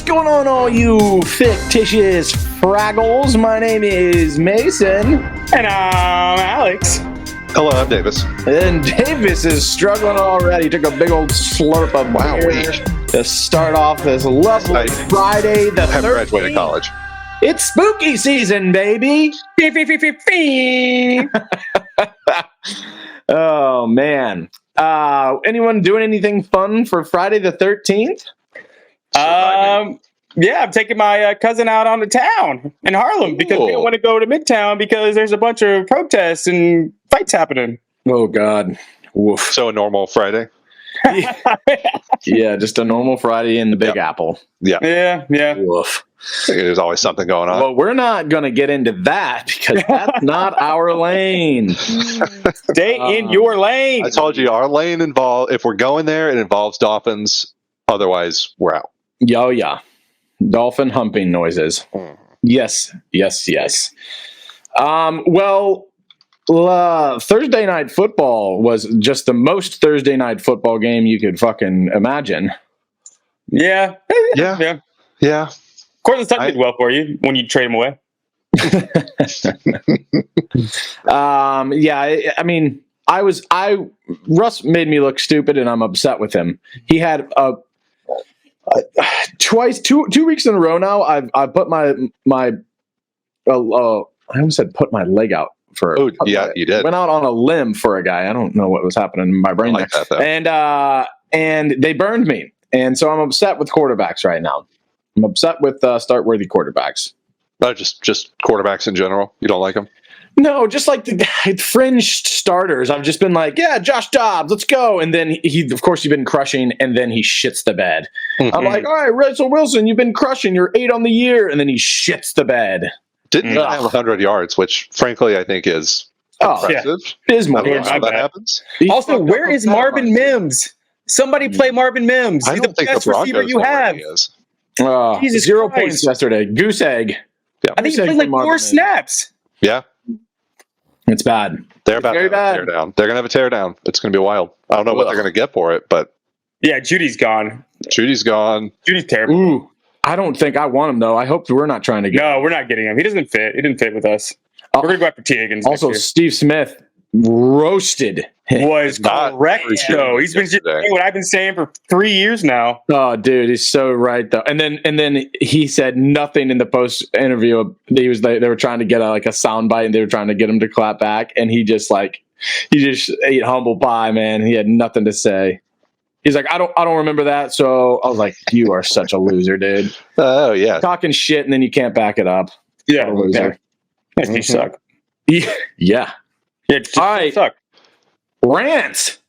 going on, all you fictitious fraggles? My name is Mason. And I'm Alex. Hello, I'm Davis. And Davis is struggling already. Took a big old slurp of beer to start off this lovely Friday the 13th. I haven't graduated college. It's spooky season, baby. Oh, man. Anyone doing anything fun for Friday the 13th? Yeah, I'm taking my cousin out on the town in Harlem because we don't want to go to Midtown because there's a bunch of protests and fights happening. Oh, God. Woof. So a normal Friday? Yeah, just a normal Friday in the Big Apple. Yeah. Yeah. Woof. There's always something going on. Well, we're not going to get into that because that's not our lane. Stay in your lane. I told you, our lane involves, if we're going there, it involves dolphins. Otherwise, we're out. Yeah. Dolphin humping noises. Yes. Thursday night football was just the most Thursday night football game you could fucking imagine. Yeah. Cortland Sutton did well for you when you trade him away. Russ made me look stupid and I'm upset with him. He had two weeks in a row now. I put my I almost said put my leg out for. Oh yeah, you did. Went out on a limb for a guy. I don't know what was happening in my brain I like there. That, though. And they burned me, and so I'm upset with quarterbacks right now. I'm upset with start-worthy quarterbacks. No, just quarterbacks in general. You don't like them? No, just like the fringe starters. I've just been like, yeah, Josh Dobbs, let's go. And then he's been crushing, and then he shits the bed. Mm-hmm. I'm like, all right, Russell Wilson, you've been crushing. You're 8 on the year. And then he shits the bed. Didn't have 100 yards, which frankly I think is impressive. Dismal. I don't know how that happens. Also, where is Marvin Mims? Somebody play Marvin Mims. He's the best receiver you have. Jesus 0 points yesterday. Goose egg. Yeah. I think he played like 4 snaps. Yeah. It's bad. They're about to have a tear down. They're going to have a tear down. It's going to be wild. I don't know what they're going to get for it, but... Yeah, Judy's gone. Judy's terrible. Ooh, I don't think I want him, though. I hope we're not trying to get him. No, we're not getting him. He doesn't fit. He didn't fit with us. We're going to go after T. Higgins. Also, Steve Smith roasted him. Was correct, though. He's been saying what I've been saying for 3 years now. Oh, dude, he's so right, though. And then he said nothing in the post interview. They were trying to get a soundbite, and they were trying to get him to clap back, and he just ate humble pie, man. He had nothing to say. He's like, I don't remember that. So I was like, you are such a loser, dude. Oh yeah, talking shit and then you can't back it up. Yeah, loser. Yeah. You suck. Yeah. All right. Suck. Rants.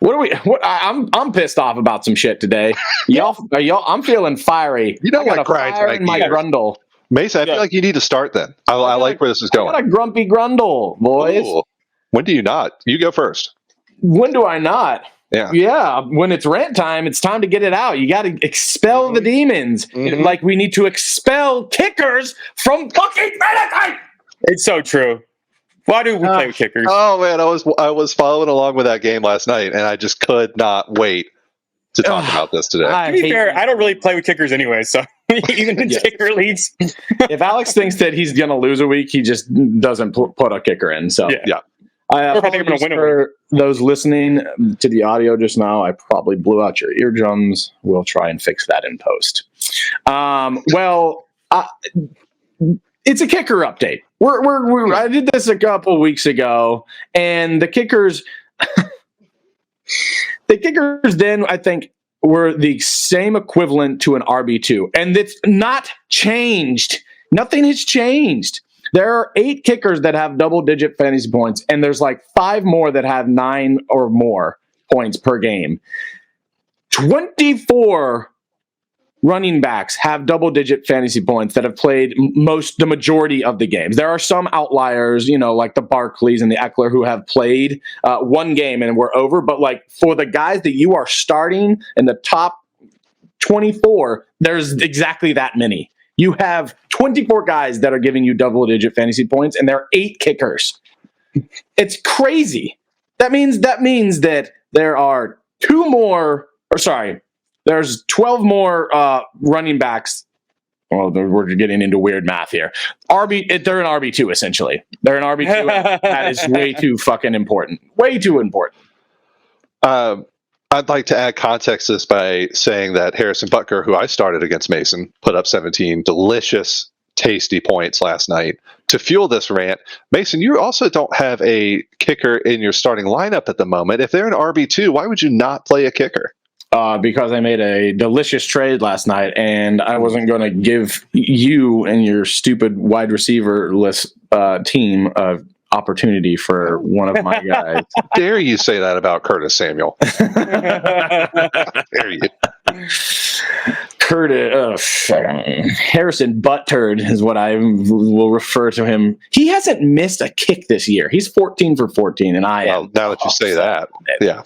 I'm pissed off about some shit today. Y'all. I'm feeling fiery. You don't like crying fire in my grundle. Mason, I feel like you need to start then. I like where this is going. I got a grumpy grundle, boys. Ooh. When do you not? You go first. When do I not? Yeah. When it's rant time, it's time to get it out. You got to expel the demons. Like we need to expel kickers from fucking fantasy. It's so true. Why do we play with kickers? Oh man, I was following along with that game last night, and I just could not wait to talk about this today. To be fair, I don't really play with kickers anyway, so even in kicker leagues. If Alex thinks that he's going to lose a week, he just doesn't put a kicker in. So yeah. I apologize for those listening to the audio just now. I probably blew out your eardrums. We'll try and fix that in post. It's a kicker update. I did this a couple weeks ago, and the kickers then I think were the same equivalent to an RB2, and it's not changed. Nothing has changed. There are 8 kickers that have double-digit fantasy points, and there's like 5 more that have 9 or more points per game. 24 running backs have double-digit fantasy points that have played the majority of the games. There are some outliers, like the Barkleys and the Eckler who have played one game and we're over. But like for the guys that you are starting in the top 24, there's exactly that many. You have 24 guys that are giving you double-digit fantasy points, and there are 8 kickers. It's crazy. That means that there are 2 more, There's 12 more running backs. Well, we're getting into weird math here. They're an RB2 essentially. They're an RB2. That is way too fucking important. Way too important. I'd like to add context to this by saying that Harrison Butker, who I started against Mason, put up 17 delicious, tasty points last night. To fuel this rant, Mason, you also don't have a kicker in your starting lineup at the moment. If they're an RB2, why would you not play a kicker? Because I made a delicious trade last night, and I wasn't going to give you and your stupid wide receiver-less team an opportunity for one of my guys. Dare you say that about Curtis Samuel? Dare you? Harrison Butturd is what I will refer to him. He hasn't missed a kick this year. He's 14 for 14, and now that you say that, yeah.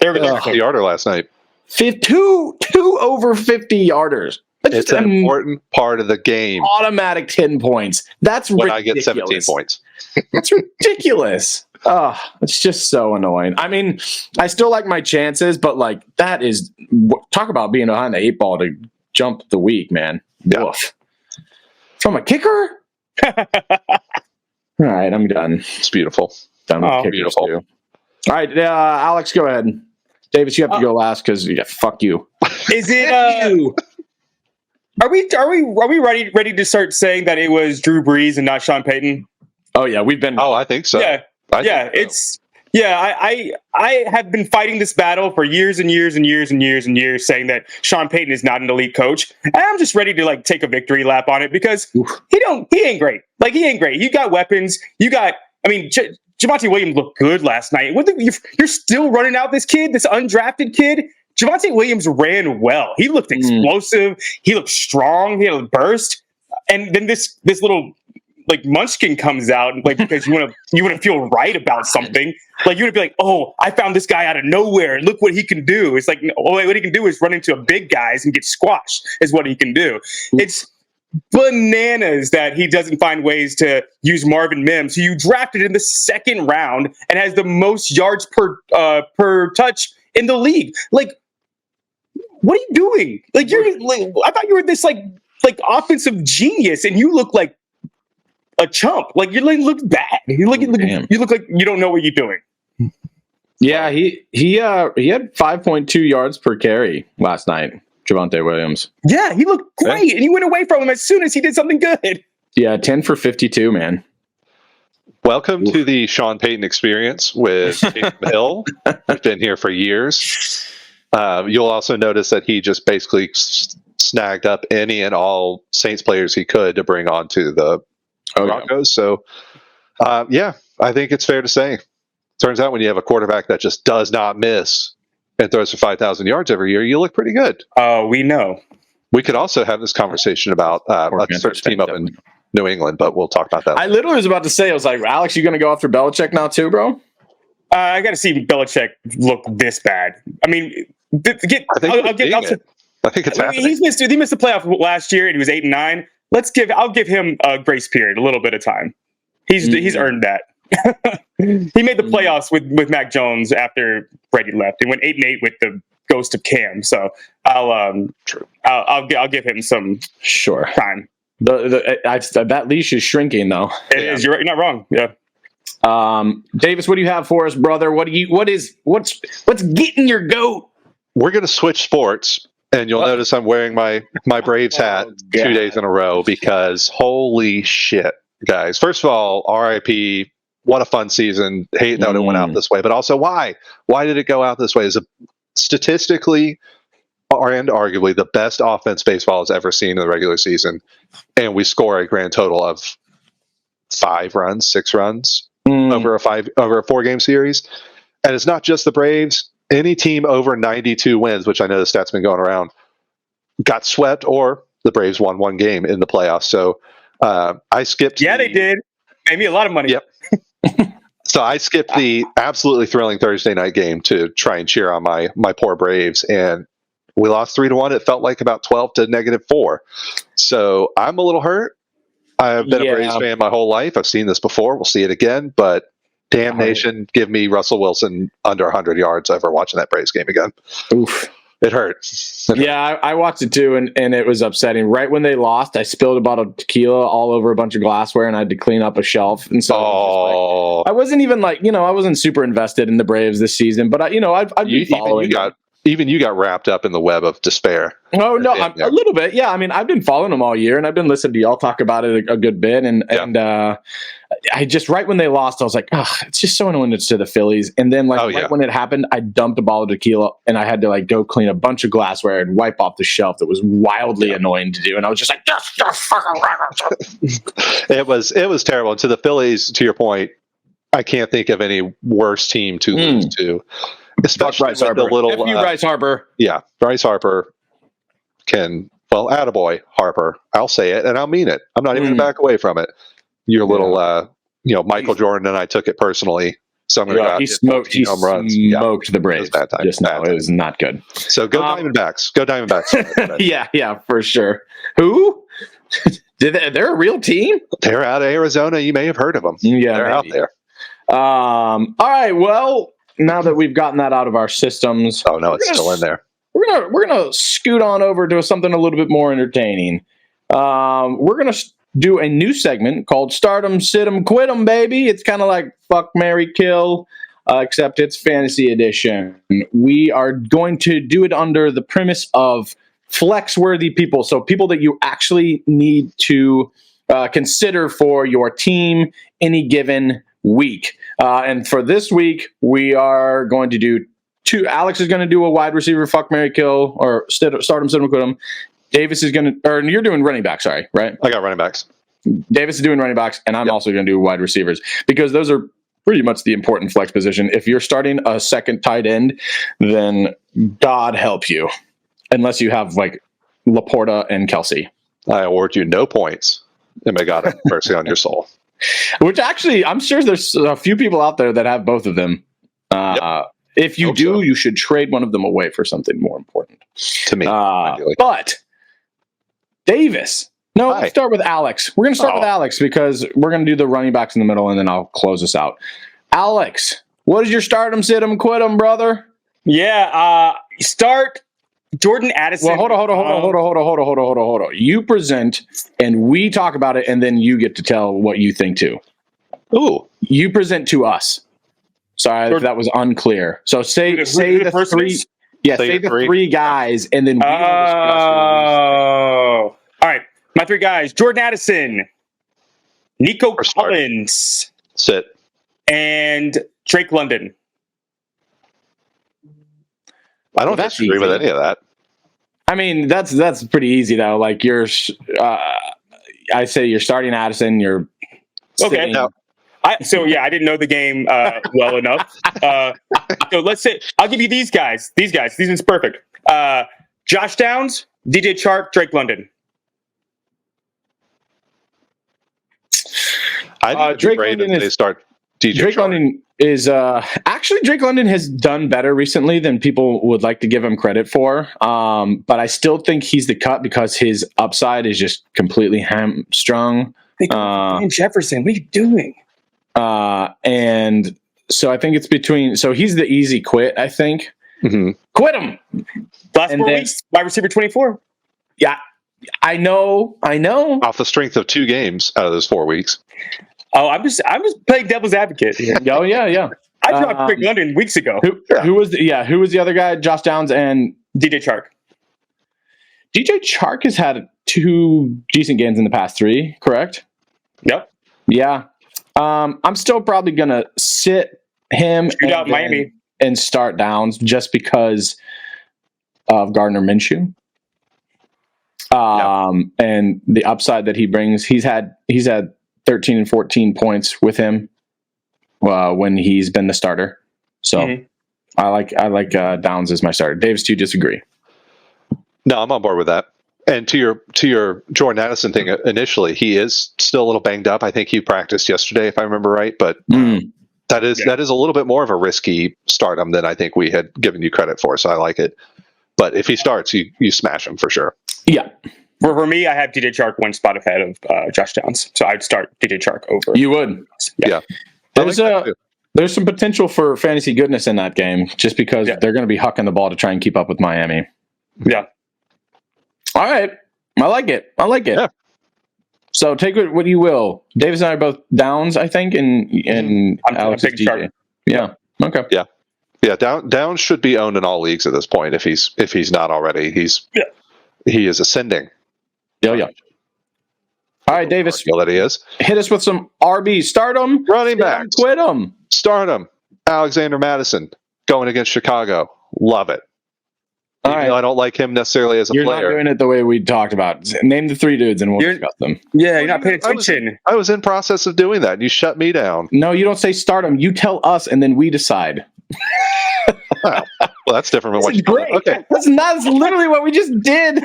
There we go. 50-yarder last night. Two over 50 yarders. It's an important part of the game. Automatic 10 points. That's when ridiculous. I get 17 points. That's ridiculous. Oh, it's just so annoying. I mean, I still like my chances, but like that is talk about being behind the 8 ball to jump the week, man. Yeah. Woof. From a kicker? All right, I'm done. It's beautiful. Done with kickers beautiful. too. All right, Alex, go ahead. Davis, you have to go last because fuck you. Is it? Are we ready to start saying that it was Drew Brees and not Sean Payton? Oh yeah, we've been. Oh, I think so. Yeah, I have been fighting this battle for years and years and years and years and years, saying that Sean Payton is not an elite coach, and I'm just ready to like take a victory lap on it because he ain't great. Like he ain't great. You got weapons. You got. I mean, Javonte Williams looked good last night. You're still running out this kid, this undrafted kid. Javonte Williams ran well. He looked explosive. He looked strong. He had a burst. And then this little like munchkin comes out, like because you want to feel right about something. Like you want to be like, oh, I found this guy out of nowhere. Look what he can do. It's like what he can do is run into a big guys and get squashed. Is what he can do. It's bananas that he doesn't find ways to use Marvin Mims, who you drafted in the 2nd round and has the most yards per touch in the league. Like, what are you doing? Like, I thought you were this like offensive genius, and you look like a chump. Like you look bad. You look like you don't know what you're doing. Yeah, he had 5.2 yards per carry last night. Javonte Williams. Yeah, he looked great, and you went away from him as soon as he did something good. Yeah, 10 for 52, man. Welcome to the Sean Payton experience with Taysom Hill. I've been here for years. You'll also notice that he just basically snagged up any and all Saints players he could to bring onto the Broncos. So, I think it's fair to say. Turns out when you have a quarterback that just does not miss and throws for 5,000 yards every year, you look pretty good. We know. We could also have this conversation about a certain team up in New England, but we'll talk about that. I literally was about to say, I was like, Alex, you going to go after Belichick now too, bro? I got to see Belichick look this bad. I mean, I think it's happening. He missed the playoff last year, and he was 8-9. I'll give him a grace period, a little bit of time. He's earned that. He made the playoffs with Mac Jones after Brady left. He went 8-8 with the ghost of Cam. So I'll give him some time. That leash is shrinking though. It is. You're not wrong. Yeah. Davis, what do you have for us, brother? What's getting your goat? We're gonna switch sports, and you'll notice I'm wearing my Braves hat 2 days in a row because holy shit, guys! First of all, RIP. What a fun season. Hate that it went out this way, but also why? Why did it go out this way? Is statistically and arguably the best offense baseball has ever seen in the regular season, and we score a grand total of 6 runs over a 4-game series. And it's not just the Braves. Any team over 92 wins, which I know the stats been going around, got swept, or the Braves won 1 game in the playoffs. So I skipped. Yeah, they did. Made me a lot of money. Yep. So I skipped the absolutely thrilling Thursday night game to try and cheer on my poor Braves, and we lost 3-1. It felt like about 12 to -4. So I'm a little hurt. I've been a Braves fan my whole life. I've seen this before. We'll see it again, but damnation, give me Russell Wilson under 100 yards over watching that Braves game again. Oof. It hurt. Yeah, I watched it too, and it was upsetting. Right when they lost, I spilled a bottle of tequila all over a bunch of glassware, and I had to clean up a shelf. And so it was just like, I wasn't even like, I wasn't super invested in the Braves this season, but I've been following. Even you got wrapped up in the web of despair. Oh no, a little bit. Yeah, I mean, I've been following them all year, and I've been listening to y'all talk about it a good bit. And I just right when they lost, I was like, it's just so annoying. It's to the Phillies. And then when it happened, I dumped a bottle of tequila, and I had to go clean a bunch of glassware and wipe off the shelf. That was wildly annoying to do, and I was just like, It was terrible. And to the Phillies, to your point, I can't think of any worse team to lose to. Especially with the little Bryce Harper. Yeah, Bryce Harper can attaboy Harper. I'll say it and I'll mean it. I'm not even gonna back away from it. Your little Michael Jordan and I took it personally. So I'm gonna he smoked home runs. Smoked the Braves. Just now. It was not good. So go Diamondbacks. Go Diamondbacks. yeah, for sure. Who? They're a real team? They're out of Arizona. You may have heard of them. Yeah, they're out there. All right, well, now that we've gotten that out of our systems, it's still in there. We're gonna scoot on over to something a little bit more entertaining. We're gonna do a new segment called "Stardom, Sit 'em, Quit 'em," baby. It's kind of like Fuck, Marry, Kill, except it's fantasy edition. We are going to do it under the premise of flex-worthy people, so people that you actually need to consider for your team any given week. And for this week, we are going to do two. Alex is going to do a wide receiver, Fuck, Marry, Kill, or Stardom, Sit 'em, Quit 'em. Davis is going to, or you're doing running back, sorry, right? I got running backs. Davis is doing running backs, and I'm also going to do wide receivers because those are pretty much the important flex position. If you're starting a second tight end, then God help you, unless you have Laporta and Kelsey. I award you no points, and may God have mercy on your soul. Which actually, I'm sure there's a few people out there that have both of them. If you do, you should trade one of them away for something more important. To me, but Davis. No, let's start with Alex. We're going to start with Alex because we're going to do the running backs in the middle, and then I'll close us out. Alex, what is your stardom, sit 'em, quit 'em, brother? Yeah, start Jordan Addison. Well, hold on. You present, and we talk about it, and then you get to tell what you think too. Ooh, you present to us. Sorry if that was unclear. So say the three. Yeah, say the three guys, and then we will discuss. All right. My three guys: Jordan Addison, Nico Collins, and Drake London. I don't disagree with any of that. I mean, that's pretty easy though. I say you're starting Addison. You're okay. I didn't know the game well enough. So let's say I'll give you these guys. These one's perfect. Josh Downs, DJ Chark, Drake London. Drake London if they start DJ Drake Chark. London is actually Drake London has done better recently than people would like to give him credit for. But I still think he's the cut because his upside is just completely hamstrung. Jefferson, what are you doing? And so I think it's between. So he's the easy quit. I think quit him. Last 4 weeks, wide receiver 24. Yeah, I know. Off the strength of 2 games out of those 4 weeks. Oh, I'm just playing devil's advocate here. Oh yeah. I dropped Drake London weeks ago. Who was the other guy? Josh Downs and DJ Chark. DJ Chark has had 2 decent games in the past 3, correct? Yep. Yeah. I'm still probably gonna sit him Miami and start Downs just because of Gardner Minshew. And the upside that he brings. He's had 13 and 14 points with him when he's been the starter. So I like Downs as my starter. Davis, do you disagree? No, I'm on board with that. And to your Jordan Addison thing, initially he is still a little banged up. I think he practiced yesterday, if I remember right. But that is a little bit more of a risky stardom than I think we had given you credit for. So I like it. But if he starts, you smash him for sure. Yeah. For me, I have DJ Chark 1 spot ahead of Josh Downs. So I'd start DJ Chark over. You would? Yeah. There's there's some potential for fantasy goodness in that game, just because they're going to be hucking the ball to try and keep up with Miami. Yeah. All right, I like it. Yeah. So take it what you will. Davis and I are both downs, I think, and I'm Alex is taking DJ. Sharp. Yeah. Okay. Yeah, Downs should be owned in all leagues at this point. If he's not already, he is ascending. Yeah. All right, Davis, Feel that he is. hit us with some RB. Start them. Running backs. Quit them. Start him. Alexander Madison going against Chicago. Love it. All Even right. though I don't like him necessarily as a You're player. not doing it the way we talked about. Name the 3 dudes and we'll discuss them. Yeah, you're not paying I was- attention. I was in process of doing that, and you shut me down. No, you don't say start them. You tell us, and then we decide. Well, that's different than what you Great. Okay. That's literally what we just did.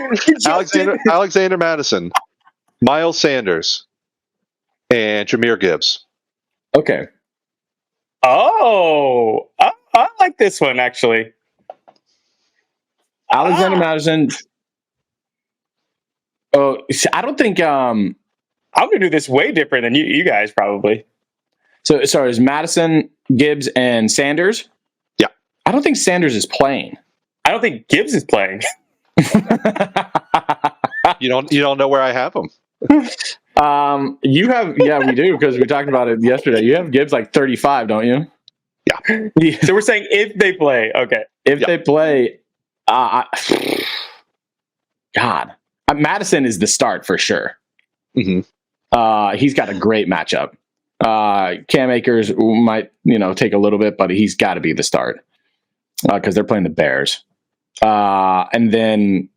Alexander Madison, Miles Sanders, and Jahmyr Gibbs. Okay. Oh, I like this one actually. Alexander Madison. Oh, I don't think. I'm gonna do this way different than you guys probably. So sorry, is Madison, Gibbs, and Sanders? Yeah. I don't think Sanders is playing. I don't think Gibbs is playing. You don't know where I have him. You have, we do, because we talked about it yesterday. You have Gibbs like 35, don't you? Yeah. So we're saying if they play, okay. If they play, God, Madison is the start for sure. Mm-hmm. He's got a great matchup. Cam Akers might, take a little bit, but he's got to be the start because they're playing the Bears. And then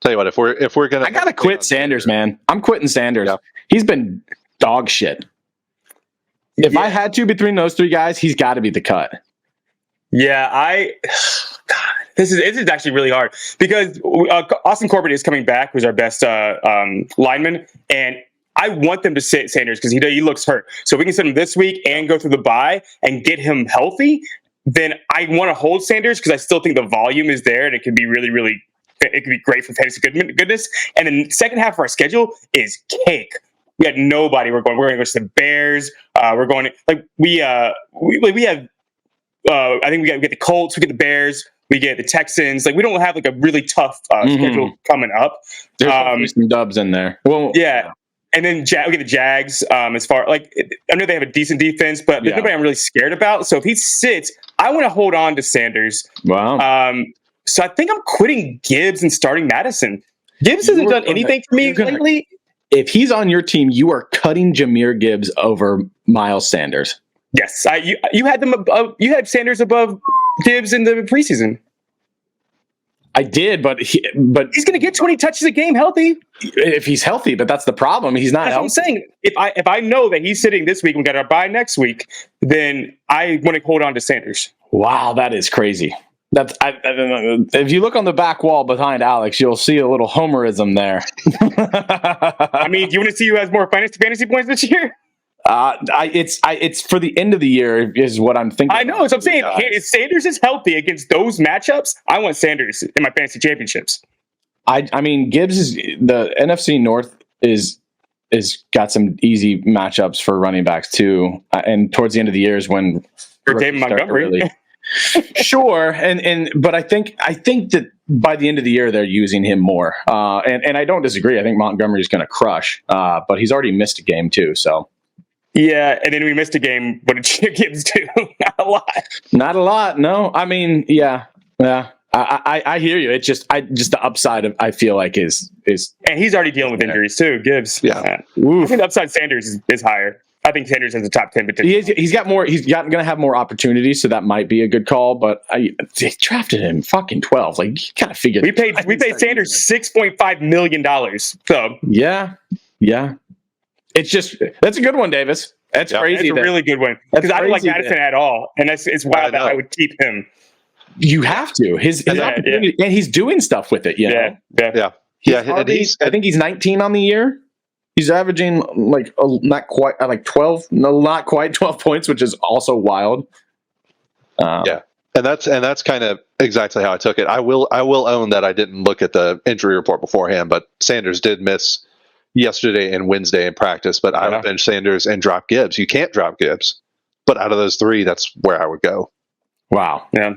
Tell you what, if we're gonna, I gotta quit Sanders, man. I'm quitting Sanders. Yeah. He's been dog shit. If I had to between those 3 guys, he's got to be the cut. Yeah, God, this is actually really hard because Austin Corbett is coming back, who's our best lineman, and I want them to sit Sanders because he looks hurt. So if we can sit him this week and go through the bye and get him healthy, then I want to hold Sanders because I still think the volume is there and it could be really, really, it could be great for fantasy goodness. And then second half of our schedule is cake. We had nobody. We're going to go to the Bears. We're going we have. I think we get the Colts. We get the Bears. We get the Texans. We don't have a really tough schedule coming up. There's some dubs in there. Well, yeah. And then we get the Jags. As far I know they have a decent defense, but there's nobody I'm really scared about. So if he sits, I want to hold on to Sanders. Wow. So I think I'm quitting Gibbs and starting Madison. Gibbs hasn't done anything for me lately. If he's on your team, you are cutting Jahmyr Gibbs over Miles Sanders. Yes, you had them. You had Sanders above Gibbs in the preseason. I did, but he's going to get 20 touches a game healthy. If he's healthy, but that's the problem. He's not. That's what I'm saying. If I know that he's sitting this week and we got our bye next week, then I want to hold on to Sanders. Wow, that is crazy. If you look on the back wall behind Alex, you'll see a little homerism there. I mean, do you want to see who has more fantasy points this year? It's for the end of the year is what I'm thinking. I know. So I'm saying if Sanders is healthy against those matchups, I want Sanders in my fantasy championships. I mean, Gibbs is the NFC North is got some easy matchups for running backs too, and towards the end of the year is when for David Montgomery. Sure, but I think that by the end of the year they're using him more, and I don't disagree. I think Montgomery's going to crush, but he's already missed a game too, so. Yeah, and then we missed a game. What did Gibbs do? Not a lot. Not a lot. No, I mean, yeah. I hear you. It's just the upside of I feel like is and he's already dealing with injuries too. Gibbs. Yeah. I think the upside Sanders is higher. I think Sanders has a top 10 potential. He's got more. He's going to have more opportunities, so that might be a good call. But they drafted him fucking 12. You kind of figured we paid Sanders $6.5 million. So yeah. It's just that's a good one, Davis. That's crazy. That's a really good one because I don't like Madison at all, and it's wild that I would keep him. You have to his opportunity, and he's doing stuff with it. Yeah. And I think he's 19 on the year. He's averaging not quite 12, not quite 12 points, which is also wild. And that's kind of exactly how I took it. I will own that I didn't look at the injury report beforehand, but Sanders did miss yesterday and Wednesday in practice. But I would bench Sanders and drop Gibbs. You can't drop Gibbs. But out of those three, that's where I would go. Wow. Yeah.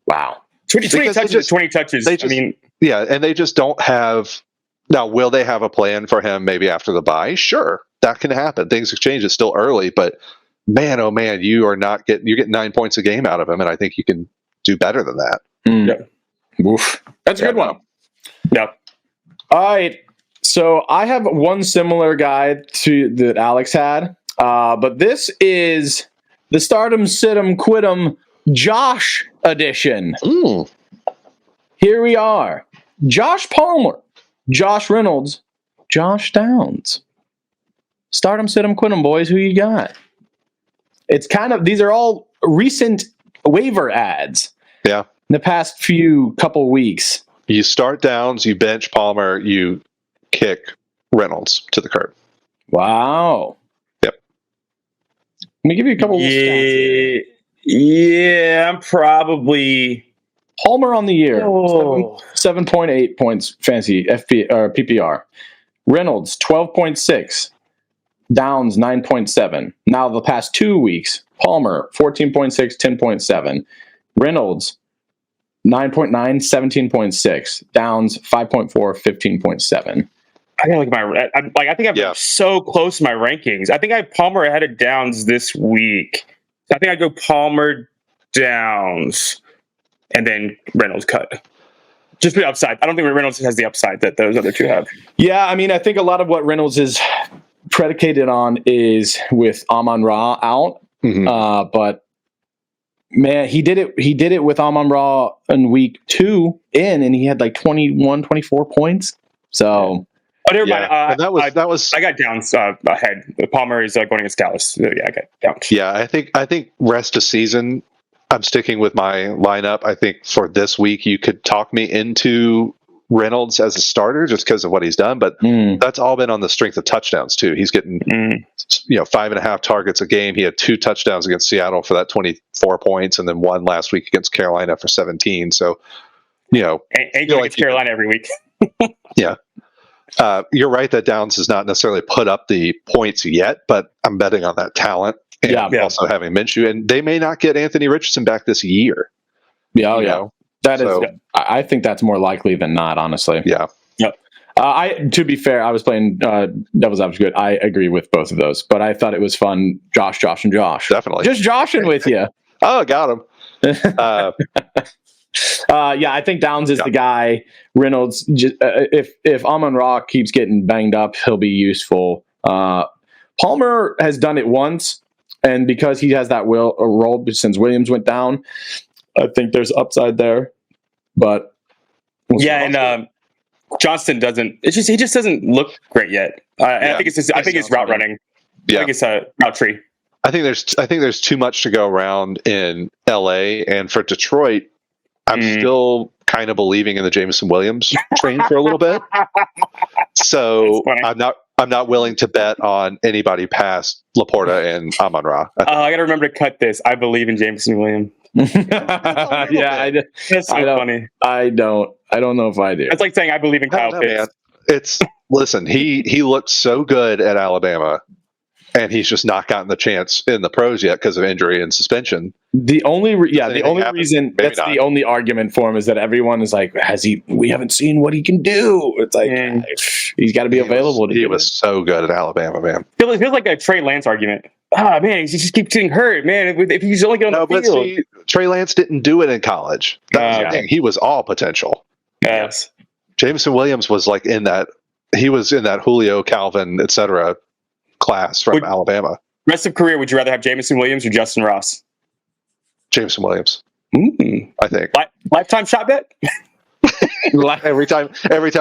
Wow. 20 Because they touches. just- 20 touches. they I just- mean, Yeah, and they just don't have. Now, will they have a plan for him maybe after the bye? Sure, that can happen. Things exchange. It's still early, but man, oh man, you're getting 9 points a game out of him, and I think you can do better than that. Oof. That's a good one. yeah. All right. So I have one similar guy to that Alex had, but this is the Stardom, Sit 'em, Quit 'em Josh edition. Here we are. Josh Palmer, Josh Reynolds, Josh Downs. Stardom, Sit 'em, Quit 'em, boys. Who you got? It's kind of, these are all recent waiver ads. Yeah. In the past few couple weeks. You start Downs, you bench Palmer, you kick Reynolds to the curb. Wow. Yep. Let me give you a couple of stats here. Yeah, I'm probably. Palmer on the year, Oh. 7.8 points fantasy PPR. Reynolds 12.6. Downs 9.7. Now the past 2 weeks, Palmer 14.6, 10.7. Reynolds 9.9, 17.6. Downs 5.4, 15.7. I gotta look at I think I'm Yeah. so close to my rankings. I think I have Palmer ahead of Downs this week. I think I go Palmer, Downs, and then Reynolds cut. Just the upside. I don't think Reynolds has the upside that those other two have. Yeah, I mean, I think a lot of what Reynolds is predicated on is with Amon-Ra out. But man, he did it with Amon-Ra in week 2 and he had like 21, 24 points. So Oh, never mind. And that was I got Downs ahead. Palmer is going against Dallas. So, yeah, I got Downs. Yeah, I think rest of season, I'm sticking with my lineup. I think for this week, you could talk me into Reynolds as a starter just because of what he's done, but that's all been on the strength of touchdowns too. He's getting 5.5 targets a game. He had 2 touchdowns against Seattle for that 24 points, and then 1 last week against Carolina for 17. So, And going against Carolina every week. Yeah. You're right that Downs has not necessarily put up the points yet, but I'm betting on that talent. And also having Minshew, and they may not get Anthony Richardson back this year. That is. I think that's more likely than not, honestly. Yeah. To be fair, I was playing Devil's Advocate. I agree with both of those, but I thought it was fun. Josh, and Josh. Definitely. Just joshing with you. Oh, got him. I think Downs is the guy. Reynolds, if Amon-Ra keeps getting banged up, he'll be useful. Palmer has done it once, and because he has that role since Williams went down, I think there's upside there. But and Johnston doesn't. He just doesn't look great yet. I think it's route running. Yeah. I think it's a route tree. I think there's too much to go around in LA, and for Detroit, I'm still kind of believing in the Jameson Williams train for a little bit. So I'm not willing to bet on anybody past Laporta and Amon-Ra. I got to remember to cut this. I believe in Jameson Williams. That's so funny. I don't know if I do. It's like saying I believe in Kyle Pitts. Listen, he looked so good at Alabama, and he's just not gotten the chance in the pros yet because of injury and suspension. The only happens, reason maybe that's not. the only argument for him is that everyone is like, we haven't seen what he can do. It's like he's got to be available. He was so good at Alabama, man. It feels like a Trey Lance argument. Man, he just keeps getting hurt, man. If he's only getting on the field. See, Trey Lance didn't do it in college. That was the thing. He was all potential. Yes. Jameson Williams was like in that. He was in that Julio, Calvin, etc. class from Alabama. Rest of career, would you rather have Jameson Williams or Justin Ross? Jameson Williams. I think. Lifetime shot bet? every time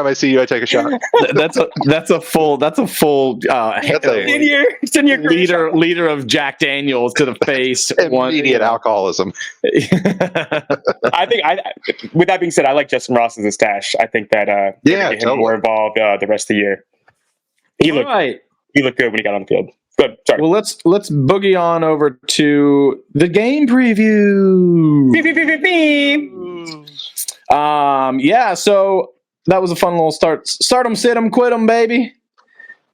I see you, I take a shot. That's a full 10-year leader of Jack Daniels to the face. Immediate alcoholism. I think with that being said, I like Justin Ross as a stash. I think that get him more involved the rest of the year. He looked good when he got on the field. Good. Sorry. Well, let's boogie on over to the game preview. So that was a fun little start. Start 'em, sit 'em, quit 'em, baby.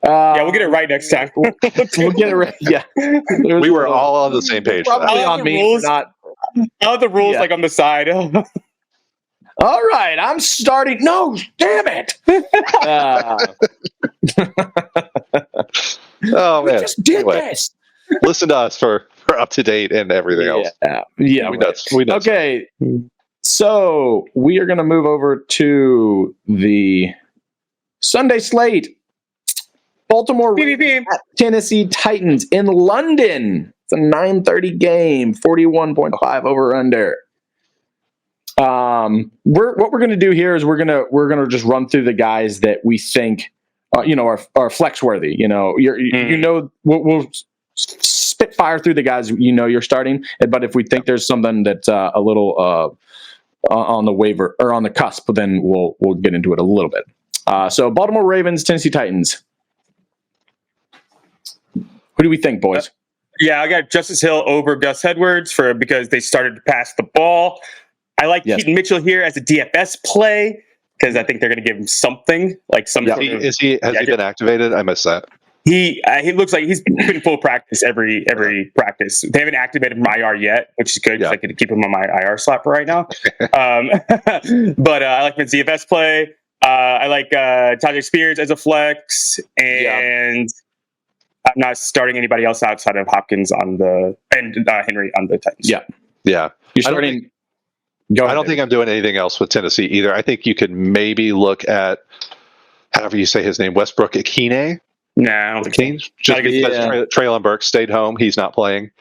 Yeah, we'll get it right next time. We'll get it right. Yeah, We were all on the same page. For probably that. All on the me rules. for not. I have the rules Yeah. like on the side. All right, I'm starting. No, damn it! Oh We man! just did Anyway, this. listen to us for up to date and everything else. Yeah. We nuts. We nuts. Okay, so we are going to move over to the Sunday slate. Baltimore Beep, beep, Ravens beep. at Tennessee Titans in London. It's a 9:30 game, 41.5 over under. What we're going to do here is we're gonna just run through the guys that we think are flex worthy. We'll spit fire through the guys you're starting, but if we think there's something that's a little on the waiver or on the cusp, then we'll get into it a little bit. So Baltimore Ravens, Tennessee Titans. Who do we think, boys? Yeah, I got Justice Hill over Gus Edwards because they started to pass the ball. I like Yes. Keaton Mitchell here as a DFS play because I think they're going to give him something like some sort of. Has he been activated? I missed that. He looks like he's been full practice every practice. They haven't activated him IR yet, which is good because I could keep him on my IR slot for right now. But I like his DFS play. I like Tajay Spears as a flex, and I'm not starting anybody else outside of Hopkins and Henry on the Titans. Yeah. You're starting. I don't think I'm doing anything else with Tennessee either. I think you could maybe look at, however you say his name, Westbrook Akine. Nah, I don't think so. Just because Traylon Burks stayed home, he's not playing.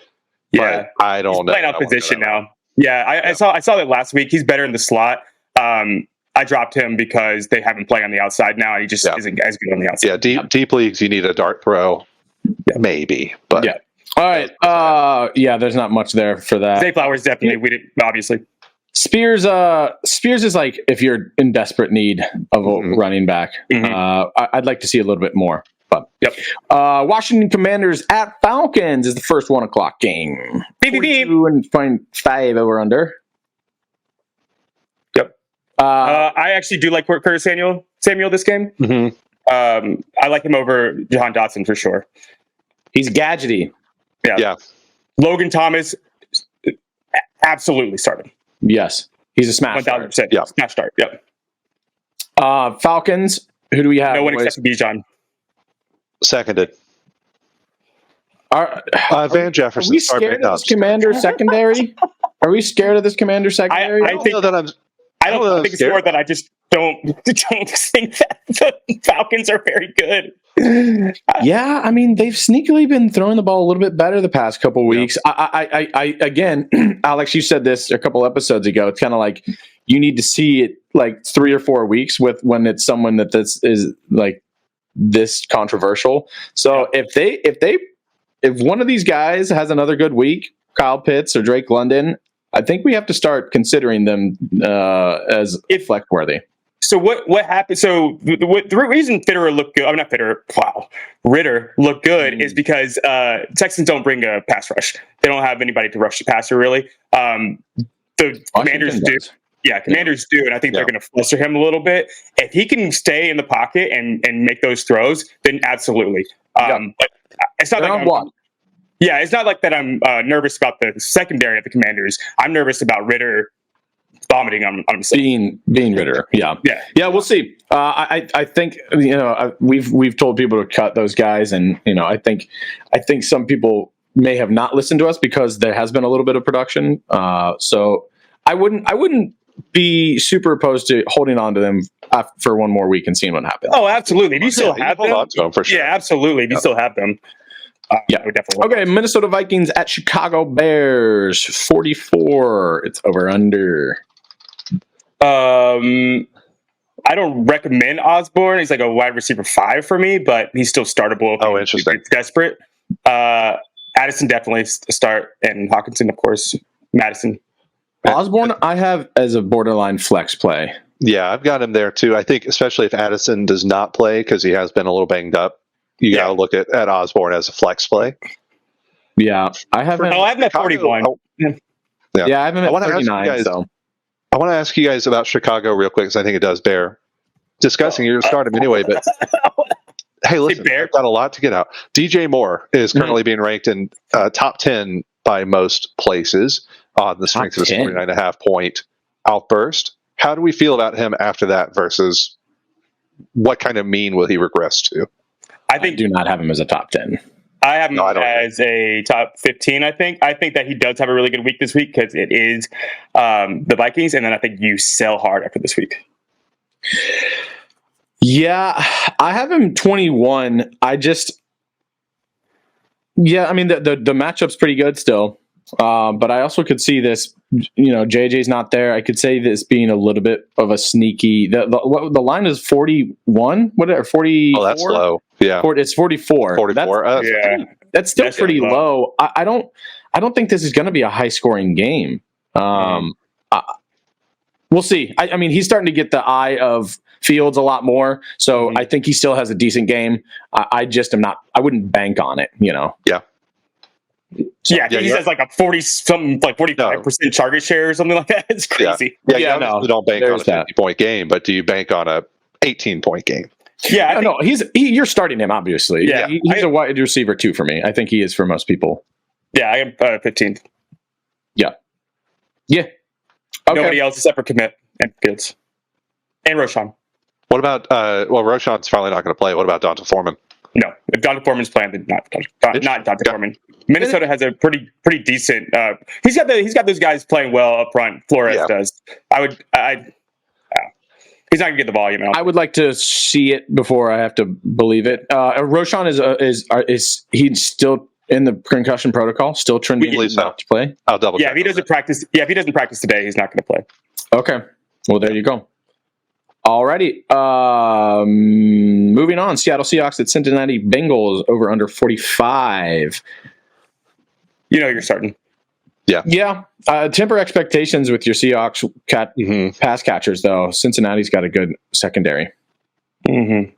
Yeah, but I don't know. Playing out position now. Yeah, I saw that last week. He's better in the slot. I dropped him because they have him playing on the outside now, and he just isn't as good on the outside. Yeah, deep leagues, you need a dart throw, maybe. But all right. There's not much there for that. Zay Flowers definitely. We didn't obviously. Spears is like if you're in desperate need of a running back. I'd like to see a little bit more. But Washington Commanders at Falcons is the first 1 o'clock game. 42.5 over under. Yep. I actually do like Curtis Samuel this game. I like him over Jahan Dotson for sure. He's gadgety. Yeah. Logan Thomas, absolutely started. Yes, he's a smash. 1,000%. Yeah, smash start. Yep. Falcons. Who do we have? No one except Bijan. Seconded. Van Jefferson. Are we scared of this Commander secondary? Are we scared of this Commander secondary? I think that I don't think it's more that I just don't think that the Falcons are very good. Yeah, I mean they've sneakily been throwing the ball a little bit better the past couple of weeks. I again, Alex, you said this a couple episodes ago. It's kind of like you need to see it like 3 or 4 weeks when it's someone that this is like this controversial. So if one of these guys has another good week, Kyle Pitts or Drake London, I think we have to start considering them as flex worthy. So what happened? So the reason Fitterer looked good, I'm not Fitterer. Wow, Ritter looked good is because Texans don't bring a pass rush. They don't have anybody to rush the passer really. The Commanders do. Yeah, Commanders do, and I think they're going to fluster him a little bit. If he can stay in the pocket and make those throws, then absolutely. But it's not like it's not like that. I'm nervous about the secondary of the Commanders. I'm nervous about Ritter vomiting on himself. Being Ritter, yeah. We'll see. I think we've told people to cut those guys, and I think some people may have not listened to us because there has been a little bit of production. So I wouldn't be super opposed to holding on to them for one more week and seeing what happens. Oh, absolutely. If you still have them, hold on to them for sure. Yeah, absolutely. If you still have them. I would definitely. Okay, Minnesota Vikings at Chicago Bears, 44. It's over under. I don't recommend Osborne. He's like a wide receiver 5 for me, but he's still startable. Oh, interesting. It's desperate. Addison definitely start, and Hawkinson, of course. Madison. Osborne, I have as a borderline flex play. Yeah, I've got him there too. I think especially if Addison does not play because he has been a little banged up, you got to look at Osborne as a flex play. Yeah, I have him. I have him at 41. Yeah, I have him at 39. So. I want to ask you guys about Chicago real quick because I think it does bear discussing. You're going to start him anyway, but Hey, listen, Bear. I've got a lot to get out. DJ Moore is currently being ranked in top 10 by most places on the strength of his 49.5 point outburst. How do we feel about him after that versus what kind of mean will he regress to? I think do not have him as a top 10. I have him No, I don't as a top 15, I think. I think that he does have a really good week this week because it is the Vikings, and then I think you sell hard after this week. Yeah, I have him 21. I mean, the matchup's pretty good still. But I also could see this, JJ's not there. I could say this being a little bit of a sneaky. The line is 41. What 40? Oh, that's low. Yeah, it's 44. 44. That's still pretty low. I don't think this is going to be a high scoring game. We'll see. I mean, he's starting to get the eye of Fields a lot more, so I think he still has a decent game. I just am not. I wouldn't bank on it. Yeah. I think he has like a 45% target share or something like that. It's crazy. You don't bank on a 50-point game, but do you bank on a 18-point game? Yeah, you're starting him obviously. Yeah, he's a wide receiver too for me. I think he is for most people. Yeah, I am 15th. Yeah. Okay. Nobody else except for Commit and Fields and Roshan. What about Roshan's probably not going to play. What about Donta Foreman? No, if Donta Foreman's playing, then not Donta Foreman. Minnesota has a pretty decent. He's got those guys playing well up front. Flores does. He's not gonna get the volume. I would like to see it before I have to believe it. Roshan is he still in the concussion protocol? Still trending not to play? I'll double check. If he doesn't practice today, he's not going to play. Okay. Well, there you go. Alrighty. Moving on. Seattle Seahawks at Cincinnati Bengals over under 45. You're starting. Yeah. Temper expectations with your Seahawks pass catchers, though. Cincinnati's got a good secondary. Mm-hmm.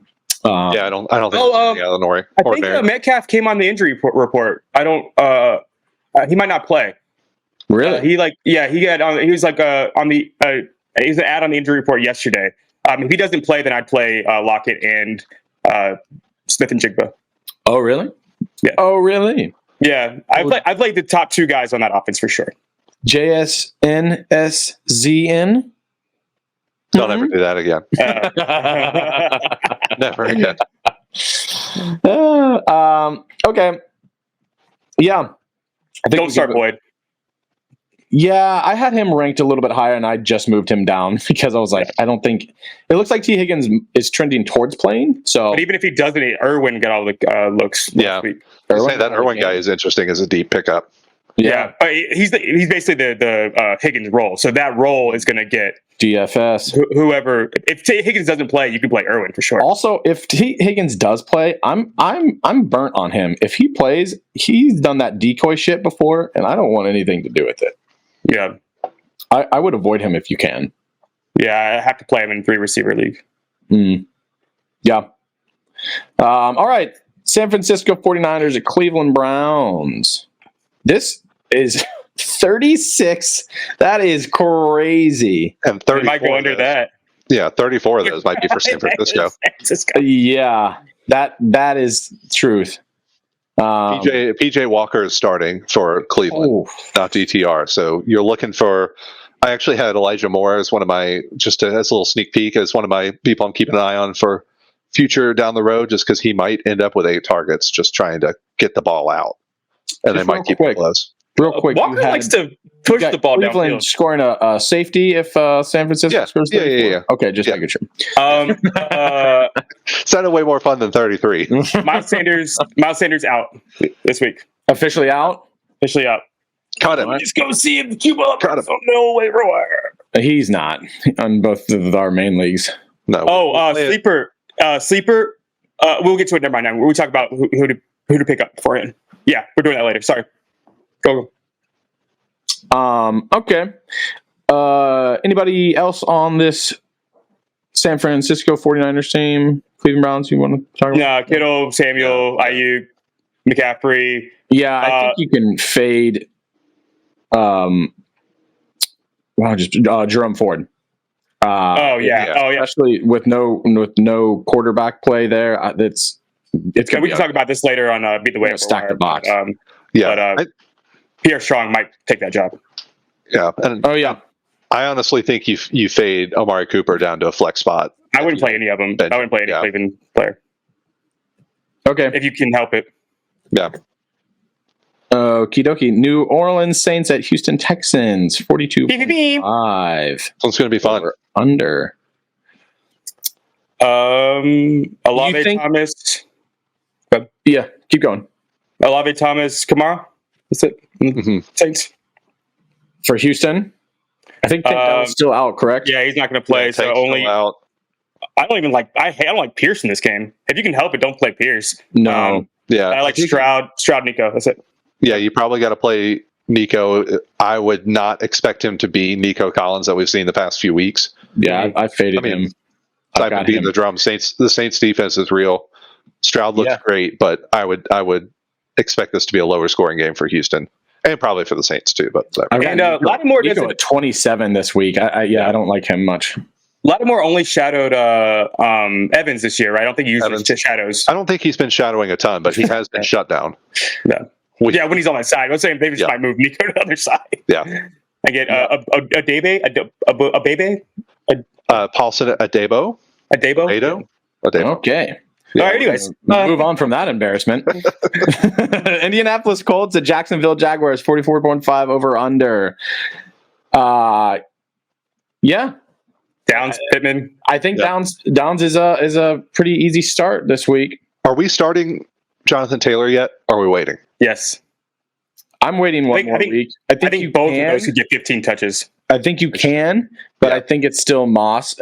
I don't think Illinois. I think Metcalf came on the injury report. I don't. He might not play. Really? He was he's an ad on the injury report yesterday. If he doesn't play, then I'd play Lockett and Smith and Jigba. Oh, really? Yeah. Oh, really? Yeah, I've played the top two guys on that offense for sure. JSNSZN. Don't ever do that again. Never again. Okay. Yeah. Don't start Boyd. Yeah, I had him ranked a little bit higher, and I just moved him down because I was like, I don't think it looks like T. Higgins is trending towards playing. So, but even if he doesn't, Irwin got all the looks. Yeah, that Irwin guy is interesting as a deep pickup. Yeah, he's basically the Higgins role. So that role is going to get DFS. Whoever. If T. Higgins doesn't play, you can play Irwin for sure. Also, if T. Higgins does play, I'm burnt on him. If he plays, he's done that decoy shit before, and I don't want anything to do with it. Yeah, I would avoid him if you can. Yeah, I have to play him in 3-receiver league. Yeah. All right. San Francisco 49ers at Cleveland Browns. This is 36. That is crazy. And 34 might go under that. Yeah, 34 of those might be for San Francisco. Yeah, that is truth. PJ Walker is starting for Cleveland, not DTR. So you're looking for. I actually had Elijah Moore as one of my as a little sneak peek as one of my people I'm keeping an eye on for future down the road, just because he might end up with 8 targets, just trying to get the ball out, and they might keep it close. Real quick, Walker likes to push the ball Cleveland downfield. Scoring a safety if San Francisco scores 34. Yeah. Okay, just making sure. Sounded way more fun than 33. Miles Sanders out this week. Officially out? Officially out. Cut him. Just go see him. Cuba. Cut him. No way, wire. He's not on both of our main leagues. No. Sleeper. We'll get to it. Never mind. Now we talk about who to pick up beforehand. Yeah, we're doing that later. Sorry. Go. Okay. Anybody else on this San Francisco 49ers team? Cleveland Browns you want to talk about? No, Kittle, Samuel, Ayuk, McCaffrey. Yeah, I think you can fade Jerome Ford. Especially with no quarterback play there. That's it's And going we to can talk about this later on Beat the Waiver stack the Wire, box. Yeah. But Pierre Strong might take that job. Yeah. And Oh yeah, I honestly think you fade Amari Cooper down to a flex spot. I wouldn't play any of them. I wouldn't play any Yeah. Cleveland player okay. if you can help it. Yeah. Okie dokie. New Orleans Saints at Houston Texans. 42.5. So it's going to be fun. Under. Olave think- Thomas. Yeah, keep going. Olave Thomas Kamara. That's it. Mhm. Saints. For Houston, I think Tank Dell's still out, correct? Yeah, he's not going to play. Yeah, So Tank's only still out. I don't like Pierce in this game. If you can help it, don't play Pierce. No. Yeah. I like think- Stroud, Nico. That's it. Yeah, you probably got to play Nico. I would not expect him to be Nico Collins that we've seen the past few weeks. Yeah, I faded I mean, him. I've I've been got beating him. the drum. The Saints defense is real. Stroud looks Yeah. great, but I would expect this to be a lower scoring game for Houston and probably for the Saints too. But I've got And Nico, Lattimore Nico doesn't. at 27 this week. I don't like him much. Lattimore only shadowed Evans this year, right? I don't think he usually Evans. shadows. I don't think he's been shadowing a ton, but he has been shut down. Yeah. Yeah, when he's on that side. I'm saying they just Yeah. might move Nico to the other side. Yeah. I get a Bebe, Paulson Adebo. Adebo. Okay. All right, anyways. Move on from that embarrassment. Indianapolis Colts at Jacksonville Jaguars, 44.5 over under. Yeah. Downs, Pittman. I think Yeah. Downs is a pretty easy start this week. Are we starting Jonathan Taylor yet? Or are we waiting? Yes. I'm waiting one more week. I I think you think both can. of those could get 15 touches. I think you can, but Yeah. I think it's still Moss.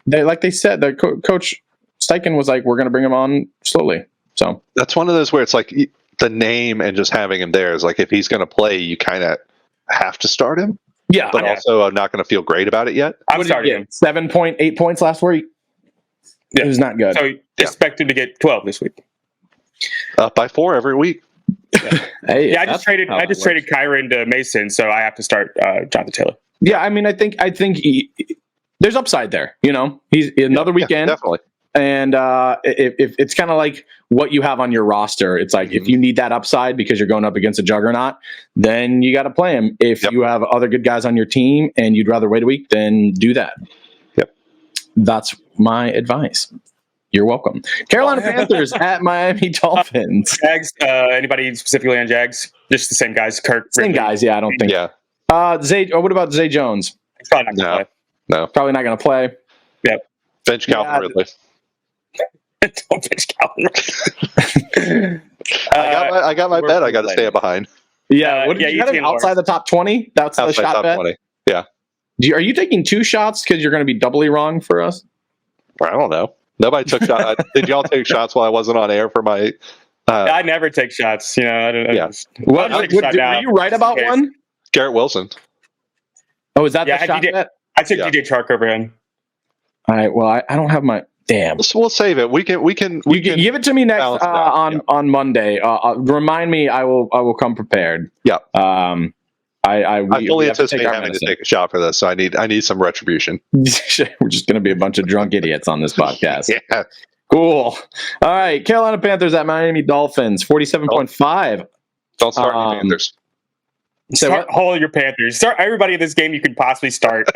Like they said, the coach Steichen was like, "We're going to bring him on slowly." So That's one of those where it's like the name and just having him there is like if he's going to play, you kind of have to start him. yeah, But also, I'm not going to feel great about it yet. I'm what did he starting get? him. 7.8 points last week. Yeah. It was not good. So expect him to get 12 this week. Up by 4 every week. Hey, Yeah, I that's just traded how that works. Kyron to Mason, so I have to start Jonathan Taylor. Yeah, I mean, I think there's upside there. You know, he's another Yeah, weekend, definitely. and if it's kind of like what you have on your roster. It's like if you need that upside because you're going up against a juggernaut, then you got to play him. If Yep. you have other good guys on your team and you'd rather wait a week, then do that. Yep. That's my advice. You're welcome. Carolina Panthers at Miami Dolphins. Jags, anybody specifically on Jags? Just the same guys, Kirk. Same Ridley. guys, yeah. I don't think. Yeah. What about Zay Jones? He's probably not going to No. Probably not going to play. Bench Calvin Yeah. Ridley. play. Don't pitch Calvin. I got my we're bet. I got to playing. stay behind. Yeah. What did yeah, you you have him team outside the top 20? That's the Outside shot top bet. 20. Are you taking 2 shots because you're going to be doubly wrong for us? I don't know. Nobody took shots. Did y'all take shots while I wasn't on air for my? I never take shots. You know, I don't. Yeah. What, I'll take a shot now, were you right just in about case. one? Garrett Wilson. Oh, is that Yeah, the I shot did- bet? I took Yeah. DJ Chark over him. All right. Well, I don't have my. Damn. We'll save it. We can. You give it to me next balance it out, on Monday. Remind me. I will come prepared. Yeah. I fully have to anticipate take our having to medicine. take a shot for this, so I need some retribution. We're just going to be a bunch of drunk idiots on this podcast. Yeah. Cool. All right. Carolina Panthers at Miami Dolphins, 47.5. Don't start any Um, Panthers. Say Start what? all your Panthers. Start everybody in this game you can possibly start.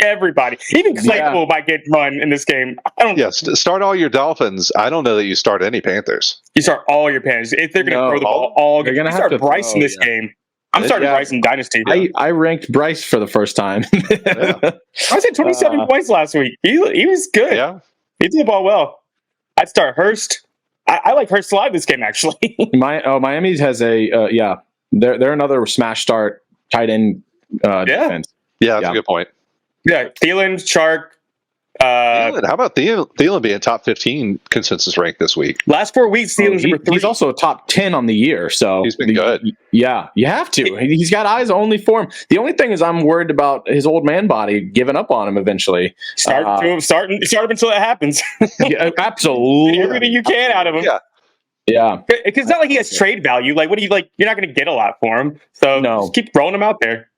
Everybody. Even Claypool might get run in this game. I don't. Yes. Start all your Dolphins. I don't know that you start any Panthers. You start all your Panthers. If they're going to No, throw the ball all they're game, gonna you have start to Bryce in throw, this yeah. game. I'm starting Yeah. Bryce in Dynasty. I ranked Bryce for the first time. I said 27 points last week. He was good. Yeah. He threw the ball well. I'd start Hurst. I like Hurst live this game actually. Miami has a they're another smash start tight end defense. Yeah, that's Yeah. a good point. Yeah, Thielen, Chark. Thielen, how about Thielen being top 15 consensus rank this week? Last 4 weeks, Thielen's number 3. He's also a top 10 on the year, so He's been good. Yeah, you have to. He's got eyes only for him. The only thing is, I'm worried about his old man body giving up on him eventually. Start him until it happens. Yeah, absolutely. Everything you can out of him. Yeah. Yeah, Because it's not like he has trade value. Like, what do you like? You're not going to get a lot for him. So No. just keep throwing him out there.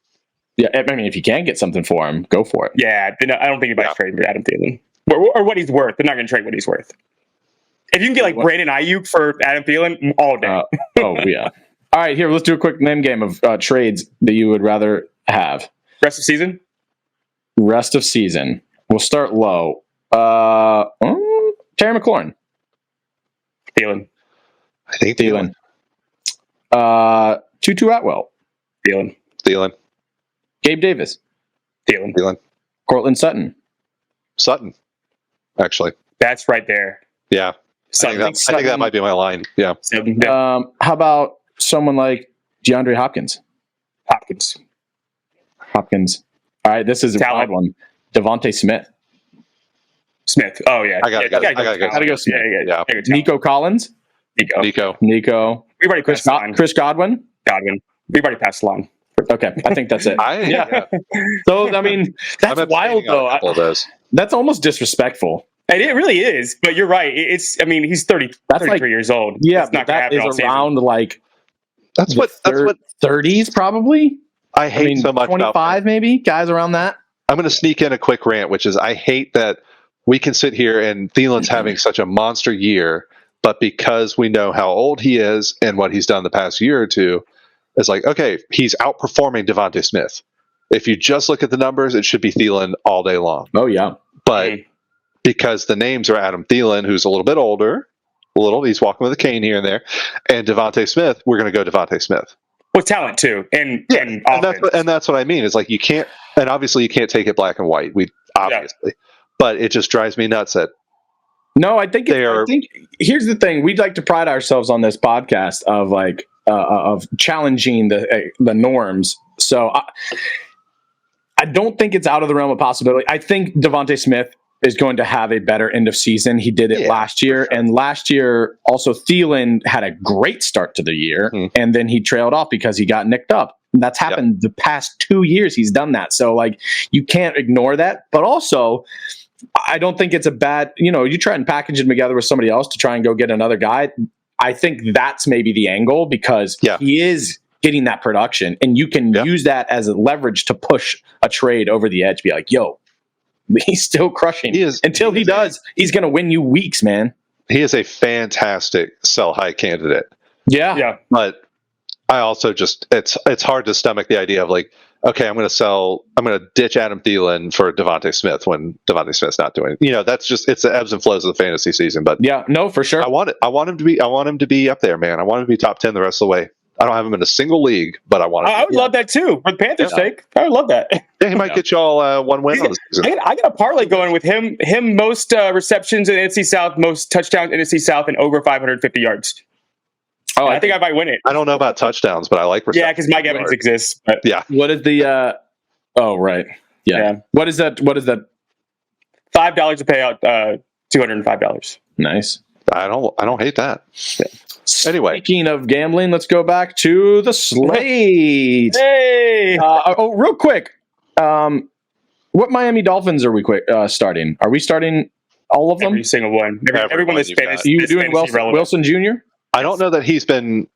yeah. I mean, if you can get something for him, go for it. Yeah, I don't think anybody's trading for Adam Thielen or what he's worth. They're not going to trade what he's worth. If you can get like Brandon Ayuk for Adam Thielen, all day. Oh yeah. All right, here let's do a quick name game of trades that you would rather have. Rest of season. Rest of season. We'll start low. Terry McLaurin. Thielen. I think Thielen. Tutu Atwell. Thielen. Thielen. Gabe Davis. Thielen. Thielen. Cortland Sutton. Sutton. Actually. That's right there. Yeah. I think that might be my line. Yeah. Sutton. How about someone like DeAndre Hopkins? Hopkins. All right, this is a wild one. Devontae Smith. Oh yeah. I gotta go. Gotta go Smith. Yeah. Nico Collins. Nico. We've already passed the line. Chris Godwin. We've already passed the line. Okay, I think that's it. Yeah. So I mean, that's wild though. That's almost disrespectful. And it really is, but you're right. He's 33 years old. Yeah, it's not that gonna is around like that's what 30s probably. I hate so much 25 about maybe, guys around that. I'm going to sneak in a quick rant, which is I hate that we can sit here and Thielen's having such a monster year, but because we know how old he is and what he's done the past year or two, it's like, okay, he's outperforming Devontae Smith. If you just look at the numbers, it should be Thielen all day long. Oh yeah, but because the names are Adam Thielen, who's a little bit older, he's walking with a cane here and there, and Devontae Smith, we're going to go Devontae Smith. With talent too, and that's what I mean. It's like you can't, and obviously you can't take it black and white. But it just drives me nuts that. No, I think here's the thing: we'd like to pride ourselves on this podcast of like of challenging the norms. So I don't think it's out of the realm of possibility. I think Devontae Smith is going to have a better end of season. He did it last year. Sure. And last year, also Thielen had a great start to the year, and then he trailed off because he got nicked up. That's happened the past 2 years. He's done that. So, like, you can't ignore that. But also, I don't think it's a bad, you try and package him together with somebody else to try and go get another guy. I think that's maybe the angle because he is getting that production, and you can use that as a leverage to push a trade over the edge. Be like, yo, he's still crushing. Until he does, he's going to win you weeks, man. He is a fantastic sell high candidate. Yeah. But I also just, it's hard to stomach the idea of like, okay, I'm going to ditch Adam Thielen for Devontae Smith when Devontae Smith's not doing it. That's just, it's the ebbs and flows of the fantasy season. But yeah, no, for sure. I want him to be up there, man. I want him to be top 10 the rest of the way. I don't have him in a single league, but I want him. I would love that too. For the Panthers' sake, I would love that. Yeah, he might get y'all one win on the season. I got a parlay going with him. Him most receptions in NFC South, most touchdowns in NFC South, and over 550 yards. Oh, I think I might win it. I don't know about touchdowns, but I like receptions. Yeah, because Mike Evans exists. But. Yeah. What is the? Oh, right. Yeah. What is that? $5 to pay out $205. Nice. I don't hate that. Yeah. Anyway, speaking of gambling, let's go back to the slate. Hey! Real quick. What Miami Dolphins are we starting? Are we starting all of them? Every single one. Everyone that's fantasy. You doing Wilson Jr.? I don't know that he's been.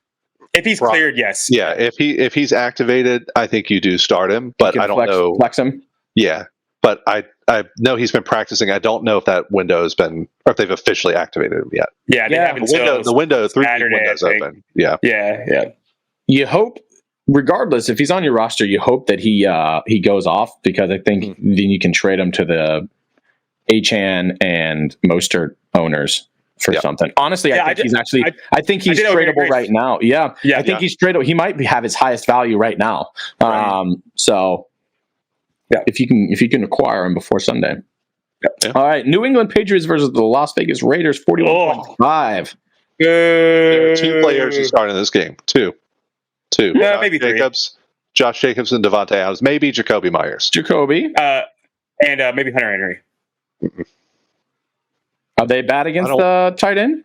If he's cleared, yes. Yeah, if he's activated, I think you do start him. But I don't know. Flex him. Yeah, but I know he's been practicing. I don't know if that window has been, or if they've officially activated him yet. Yeah, they haven't. The window, 3 windows open. Yeah. You hope, regardless, if he's on your roster, you hope that he goes off because I think then you can trade him to the Achane and Mostert owners for something. Honestly, I think he's tradable right now. Yeah. I think he's tradable. He might have his highest value right now. Right. So. Yeah, if you can acquire him before Sunday. Yeah. All right, New England Patriots versus the Las Vegas Raiders, 41.5. There are 2 players who started in this game. Two. Yeah, maybe Josh Jacobs and Devontae Adams. Maybe Jacoby Myers. And maybe Hunter Henry. Mm-hmm. Are they bad against the tight end?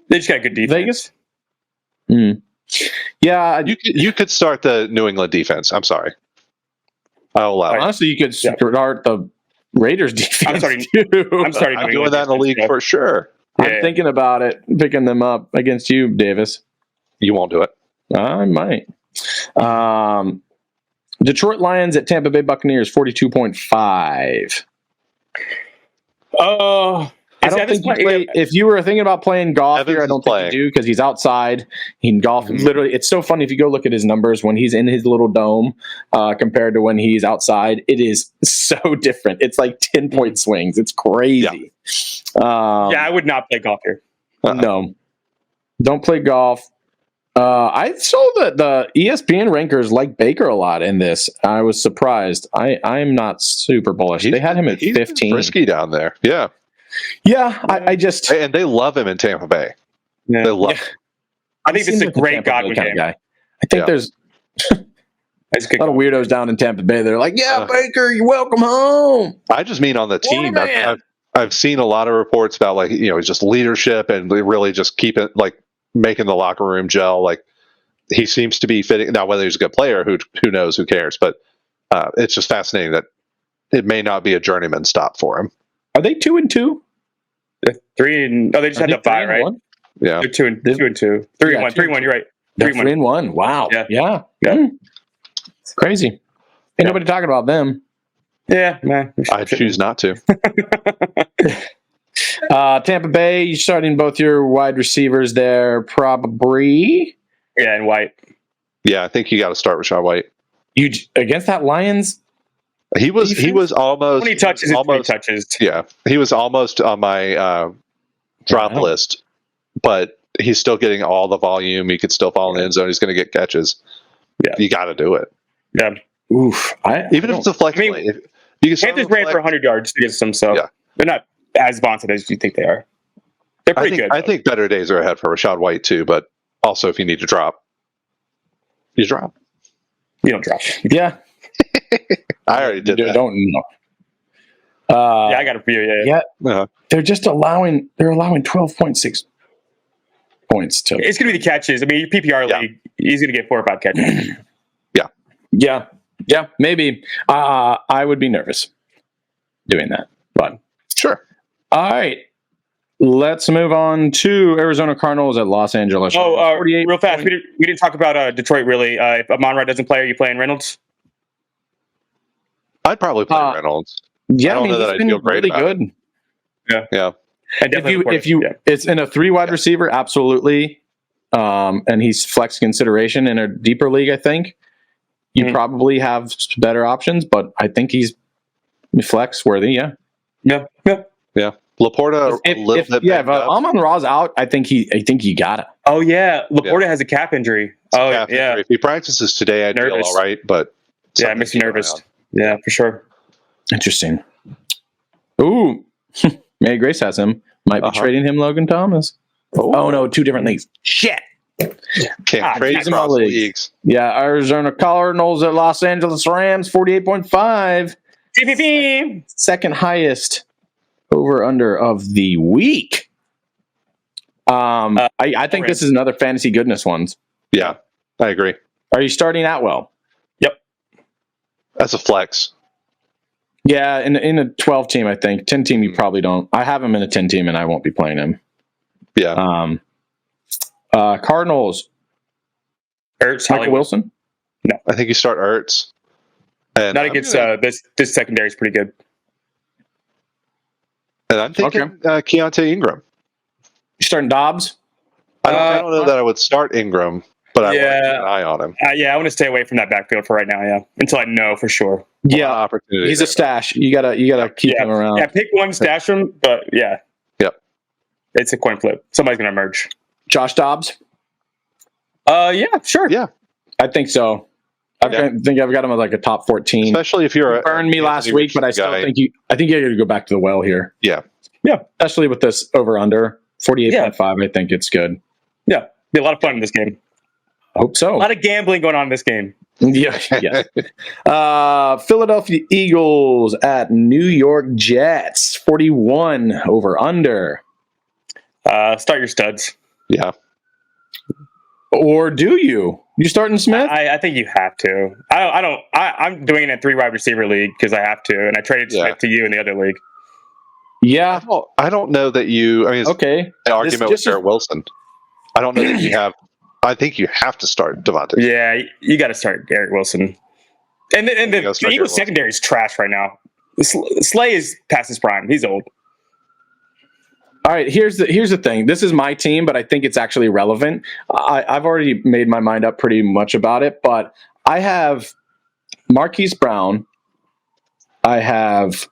They just got a good defense. Vegas? Yeah, you could start the New England defense. I'm sorry. I'll allow it. Honestly, you could start the Raiders defense. I'm doing that in the league for sure. I'm thinking about it, picking them up against you, Davis. You won't do it. I might. Detroit Lions at Tampa Bay Buccaneers, 42.5. I Is don't Evans think you playing- play. If you were thinking about playing golf Evans here, I is don't think playing. you do because he's outside. He can golf. Mhm. Literally, it's so funny if you go look at his numbers when he's in his little dome compared to when he's outside. It is so different. It's like 10-point swings. It's crazy. Yeah, I would not play golf here. No, don't play golf. I saw that the ESPN rankers like Baker a lot in this. I was surprised. I'm not super bullish. They had him at He's 15. risky down there. Yeah. Yeah, I just. And they love him in Tampa Bay. Yeah. They love Yeah. him. I think this is Seems a like the great Tampa Bay Godwin kind of game. guy. I think Yeah. there's That's a good a lot of weirdos down in Tampa Bay. They're like, "Yeah, Baker, you're welcome home." I just mean on the team. man. I've seen a lot of reports about like just leadership and they really just keep it like making the locker room gel. Like he seems to be fitting. Now whether he's a good player, who knows? Who cares? But it's just fascinating that it may not be a journeyman stop for him. Are they 2-2? 3 and they just Are had they the bye, 3-1? right? Yeah. They're 2 and 2. 3 and 1. 3 and 1. You're right. They're 3-1. 3-1. Wow. Yeah. Yeah. Yeah. It's crazy. Ain't Yeah. nobody talking about them. Yeah, man. I choose not to. Tampa Bay, you're starting both your wide receivers there. Probably Yeah, and White. Yeah, I think you got to start Rachaad White. you against that Lions. He was almost 20 touches is 20 almost touches. yeah. He was almost on my drop Yeah. list, but he's still getting all the volume. He could still fall in the end zone. He's going to get catches. Yeah. You got to do it. Yeah. Oof. Even if it's a flex I mean, play. If you can start Panthers with ran flex- for 100 yards against them, so Yeah. they're not as vaunted as you think they are. They're I pretty think good. I think better days are ahead for Rachaad White too, but also if you need to drop, you drop. You don't drop. Yeah. I already did that. Don't know. Yeah, I got it for you. Yeah. Uh, They're just allowing 12.6 points to. It's going to be the catches. I mean, your PPR Yeah. league, he's going to get 4 or 5 catches. Yeah, maybe. I would be nervous doing that. But sure. all right, let's move on to Arizona Cardinals at Los Angeles. Oh, 48 real fast. point- We didn't talk about Detroit really. If Amon-Ra doesn't play, are you playing Reynolds? I'd probably play Reynolds. Yeah, I don't know that he's I'd been feel great really about good. Yeah. And definitely If you, yeah. it's in a 3 wide receiver, absolutely. And he's flex consideration in a deeper league. I think you Mhm. probably have better options, but I think he's flex worthy. Yeah. Yeah. Laporta a little bit. If banged up. Amon Ra's out, I think you got it. Oh yeah, Laporta has a calf injury. Oh Calf yeah, injury. If he practices today, I'd feel Nervous. all right. But yeah, it something makes to me keep an eye nervous. on. Yeah, for sure. Interesting. Ooh, Mary Grace has him. Might be Uh-huh. trading him Logan Thomas. Oh no, 2 different leagues. Shit. Can't trade he's in my across leagues. leagues. Yeah, Arizona Cardinals at Los Angeles Rams, 48.5. TPP. Second highest over under of the week. I think this is another fantasy goodness ones. Yeah, I agree. Are you starting Atwell? That's a flex. Yeah, in a 12 team, I think. 10 team, you probably don't. I have him in a 10 team, and I won't be playing him. Yeah. Cardinals, Ertz, Michael Hollywood. Wilson. I think you start Ertz. And Not I'm against gonna- this secondary is pretty good. And I'm thinking Keontae Ingram. You starting Dobbs? I don't know that I would start Ingram, but I want to keep an eye on him. Yeah, I want to stay away from that backfield for right now. Yeah, until I know for sure. A lot of Yeah, opportunity. he's a there. stash. You gotta keep him around. Yeah, pick one, stash him. But yeah, Yep. it's a coin flip. Somebody's gonna emerge. Josh Dobbs. Yeah, sure. Yeah. I think so. I think I've got him as like a top 14. Especially if you're You burned me last Anthony week, but I Richardson still guy. think you. I think you got to go back to the well here. Yeah. Especially with this over under 48.5. I think it's good. Yeah, be a lot of fun in this game. I hope so. A lot of gambling going on in this game. Yeah. Philadelphia Eagles at New York Jets 41 over under. Start your studs. Yeah. Or do you? You starting Smith? I think you have to. I'm doing it in a 3 wide receiver league because I have to, and I traded Yeah. Smith to you in the other league. Yeah. I don't know that you. I mean, it's Okay. an argument with just- Garrett Wilson. I don't know that you have. I think you have to start Devontae. Yeah, you got to start Garrett Wilson. And the You gotta Eagles start Garrett Wilson. secondary is trash right now. Slay is past his prime. He's old. All right, here's the thing. This is my team, but I think it's actually relevant. I've already made my mind up pretty much about it, but I have Marquise Brown. I have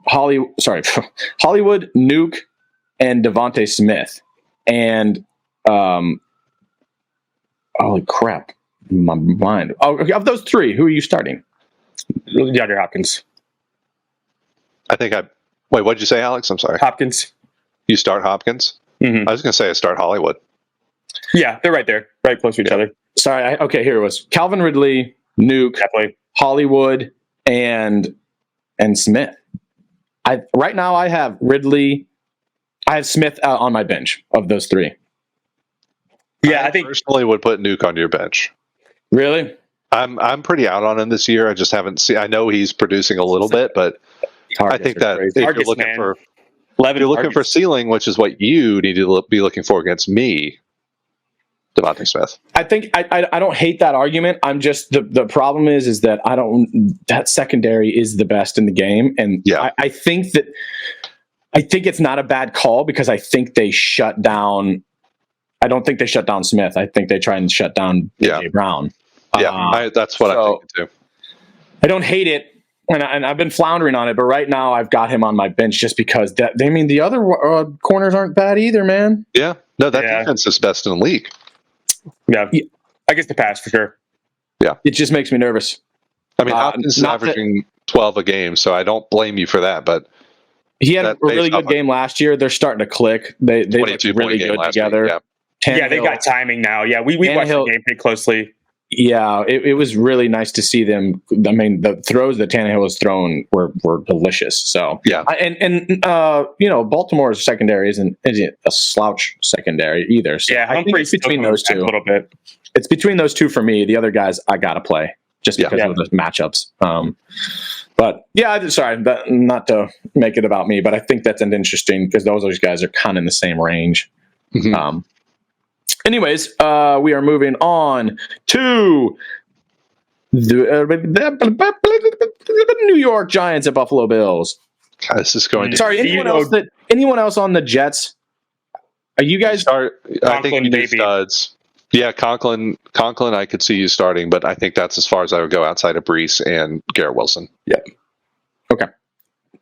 Hollywood, Nuke, and Devontae Smith. And holy crap, my mind. Oh, of those three, who are you starting? DeAndre Hopkins. Wait, what did you say, Alex? I'm sorry. Hopkins. You start Hopkins? Mm-hmm. I was going to say I start Hollywood. Yeah, they're right there, right close to each other. Sorry. Okay, here it was. Calvin Ridley, Nuke, Definitely. Hollywood, and Smith. Right now I have Ridley. I have Smith out on my bench of those three. Yeah, I think personally would put Nuke on your bench. Really? I'm pretty out on him this year. I just haven't seen. I know he's producing a little bit, but I think that if you're looking for ceiling, which is what you need to be looking for against me, Devontae Smith. I think I don't hate that argument. I'm just the problem is that that secondary is the best in the game, and yeah. I think it's not a bad call because I think they shut down. I don't think they shut down Smith. I think they try and shut down AJ Brown. Yeah, that's what I'm thinking too. I don't hate it, and I've been floundering on it, but right now I've got him on my bench just because the other corners aren't bad either, man. Yeah, no, that defense is best in the league. Yeah, I guess the pass for sure. Yeah, it just makes me nervous. I mean, Hopkins is averaging 12 a game, so I don't blame you for that. But he had a really good game last year. They're starting to click. They looked really good together. Week, yeah, they got timing now. Yeah, we watched the game pretty closely. Yeah, it was really nice to see them. I mean, the throws that Tannehill was throwing were delicious. So yeah, and Baltimore's secondary isn't a slouch secondary either. So yeah, I think it's between those two a little bit. It's between those two for me. The other guys I gotta play just because of the matchups. But yeah, sorry, not to make it about me, but I think that's an interesting because those guys are kind of in the same range. Mm-hmm. Anyways, we are moving on to the New York Giants at Buffalo Bills. God, this is going. Sorry, anyone else on the Jets? Are you guys? I think you need studs. Yeah, Conklin. I could see you starting, but I think that's as far as I would go outside of Brees and Garrett Wilson. Yeah. Okay.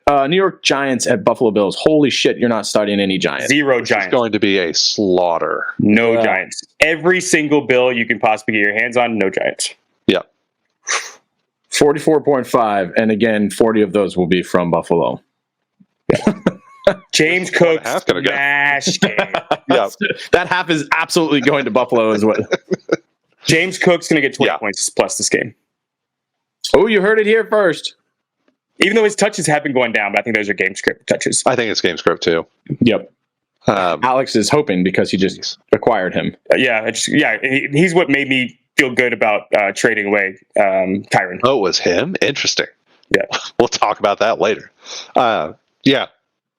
New York Giants at Buffalo Bills. Holy shit, you're not starting any Giants. Zero Giants. It's going to be a slaughter. No Giants. Every single Bill you can possibly get your hands on, no Giants. Yeah. 44.5, and again, 40 of those will be from Buffalo. Yeah. James Cook smash game. Yeah. That half is absolutely going to Buffalo as well. James Cook's going to get 20 points plus this game. Oh, you heard it here first. Even though his touches have been going down, but I think those are game script touches. I think it's game script too. Yep. Alex is hoping because he just acquired him. He's what made me feel good about trading away Tyron. Oh, it was him? Interesting. Yeah. We'll talk about that later. Yeah.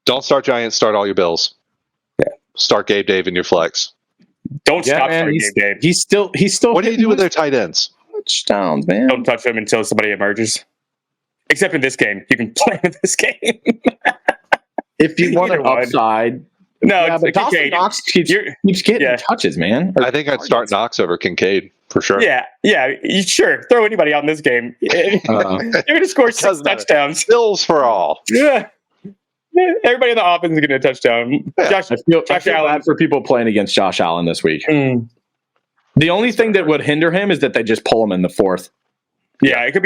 Don't start Giants, start all your Bills. Yeah. Start Gabe Dave in your flex. Don't stop starting Gabe Dave. He's still What do you do with their tight ends? Touchdowns, man. Don't touch them until somebody emerges. Except in this game. You can play in this game. If you want an upside. No, but Dawson Knox keeps getting touches, man. I think I'd start Knox over Kincaid for sure. Yeah. Sure. Throw anybody out in this game. You're going to score 6 touchdowns. Bills for all. Yeah. Everybody in the offense is getting a touchdown. Yeah. I feel bad for people playing against Josh Allen this week. The only thing that would hinder him is that they just pull him in the fourth. Yeah, it could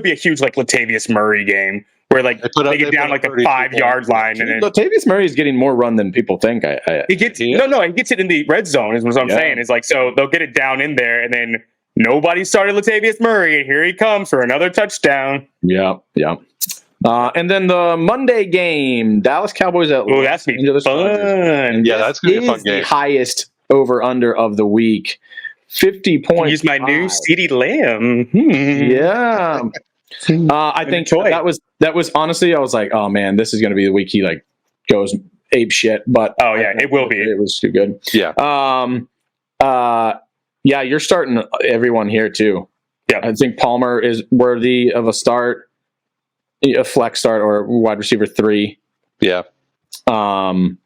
be a huge Latavius Murray game where they get down the 5-yard line, and then Latavius Murray is getting more run than people think. He gets it in the red zone. Is what I'm saying. Is so they'll get it down in there, and then nobody started Latavius Murray, and here he comes for another touchdown. Yeah. And then the Monday game, Dallas Cowboys at that's gonna be fun. Yeah, that's gonna be a fun game. The highest over under of the week. 50 points. Use my new CeeDee Lamb. Yeah. I think that was honestly, I was like, oh man, this is going to be the week he goes ape shit. But it will be. It was too good. Yeah. You're starting everyone here too. Yeah. I think Palmer is worthy of a start, a flex start or wide receiver 3. Yeah. Man,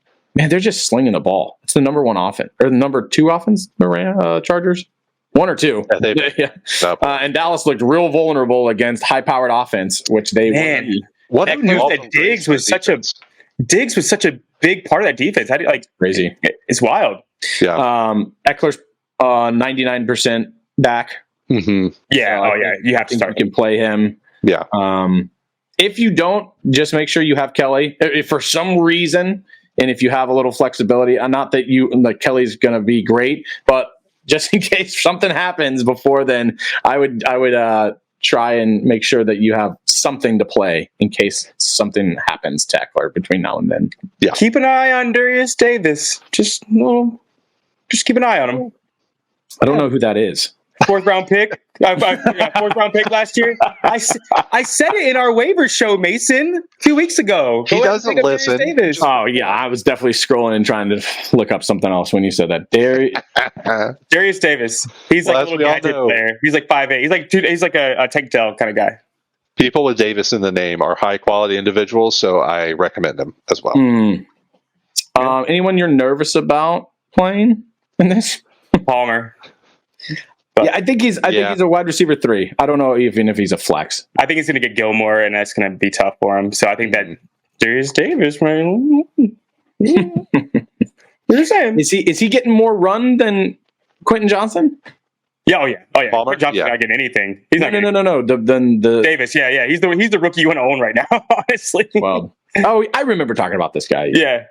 they're just slinging the ball. It's the number one offense or the number two offense. The Chargers, one or two. Yeah, And Dallas looked real vulnerable against high-powered offense, which they Man. What That a news welcome that Diggs grace was such a defense. Diggs was such a big part of that defense. How do you, like crazy. it's wild. Yeah. Eckler's 99% back. Mm-hmm. Yeah. So I Oh yeah. think- You have I to think start. you can play him. Yeah. If you don't, just make sure you have Kelly. If for some reason, and if you have a little flexibility, not that Kelly's going to be great, but just in case something happens before then, I would try and make sure that you have something to play in case something happens to Eckler between now and then. Keep an eye on Darius Davis. Just keep an eye on him. I don't know who that is. Fourth round pick. Fourth round pick last year. I said it in our waiver show, Mason, a few weeks ago. He Go ahead and doesn't pick up Darius listen. Davis. Oh yeah, I was definitely scrolling and trying to look up something else when you said that. Darius Davis. He's Well, like as a we little all gadget know. player. He's like 5'8". He's like a tank tail kind of guy. People with Davis in the name are high quality individuals, so I recommend them as well. Anyone you're nervous about playing in this? Palmer. Yeah, I think he's a wide receiver 3. I don't know even if he's a flex. I think he's going to get Gilmore, and that's going to be tough for him. So I think that Darius Davis, man. You're saying? Is he getting more run than Quentin Johnson? Yeah, oh yeah. Palmer? Johnson Yeah. not getting anything. He's not getting No. The Davis, yeah. He's the rookie you want to own right now, honestly. well. I remember talking about this guy. Yeah.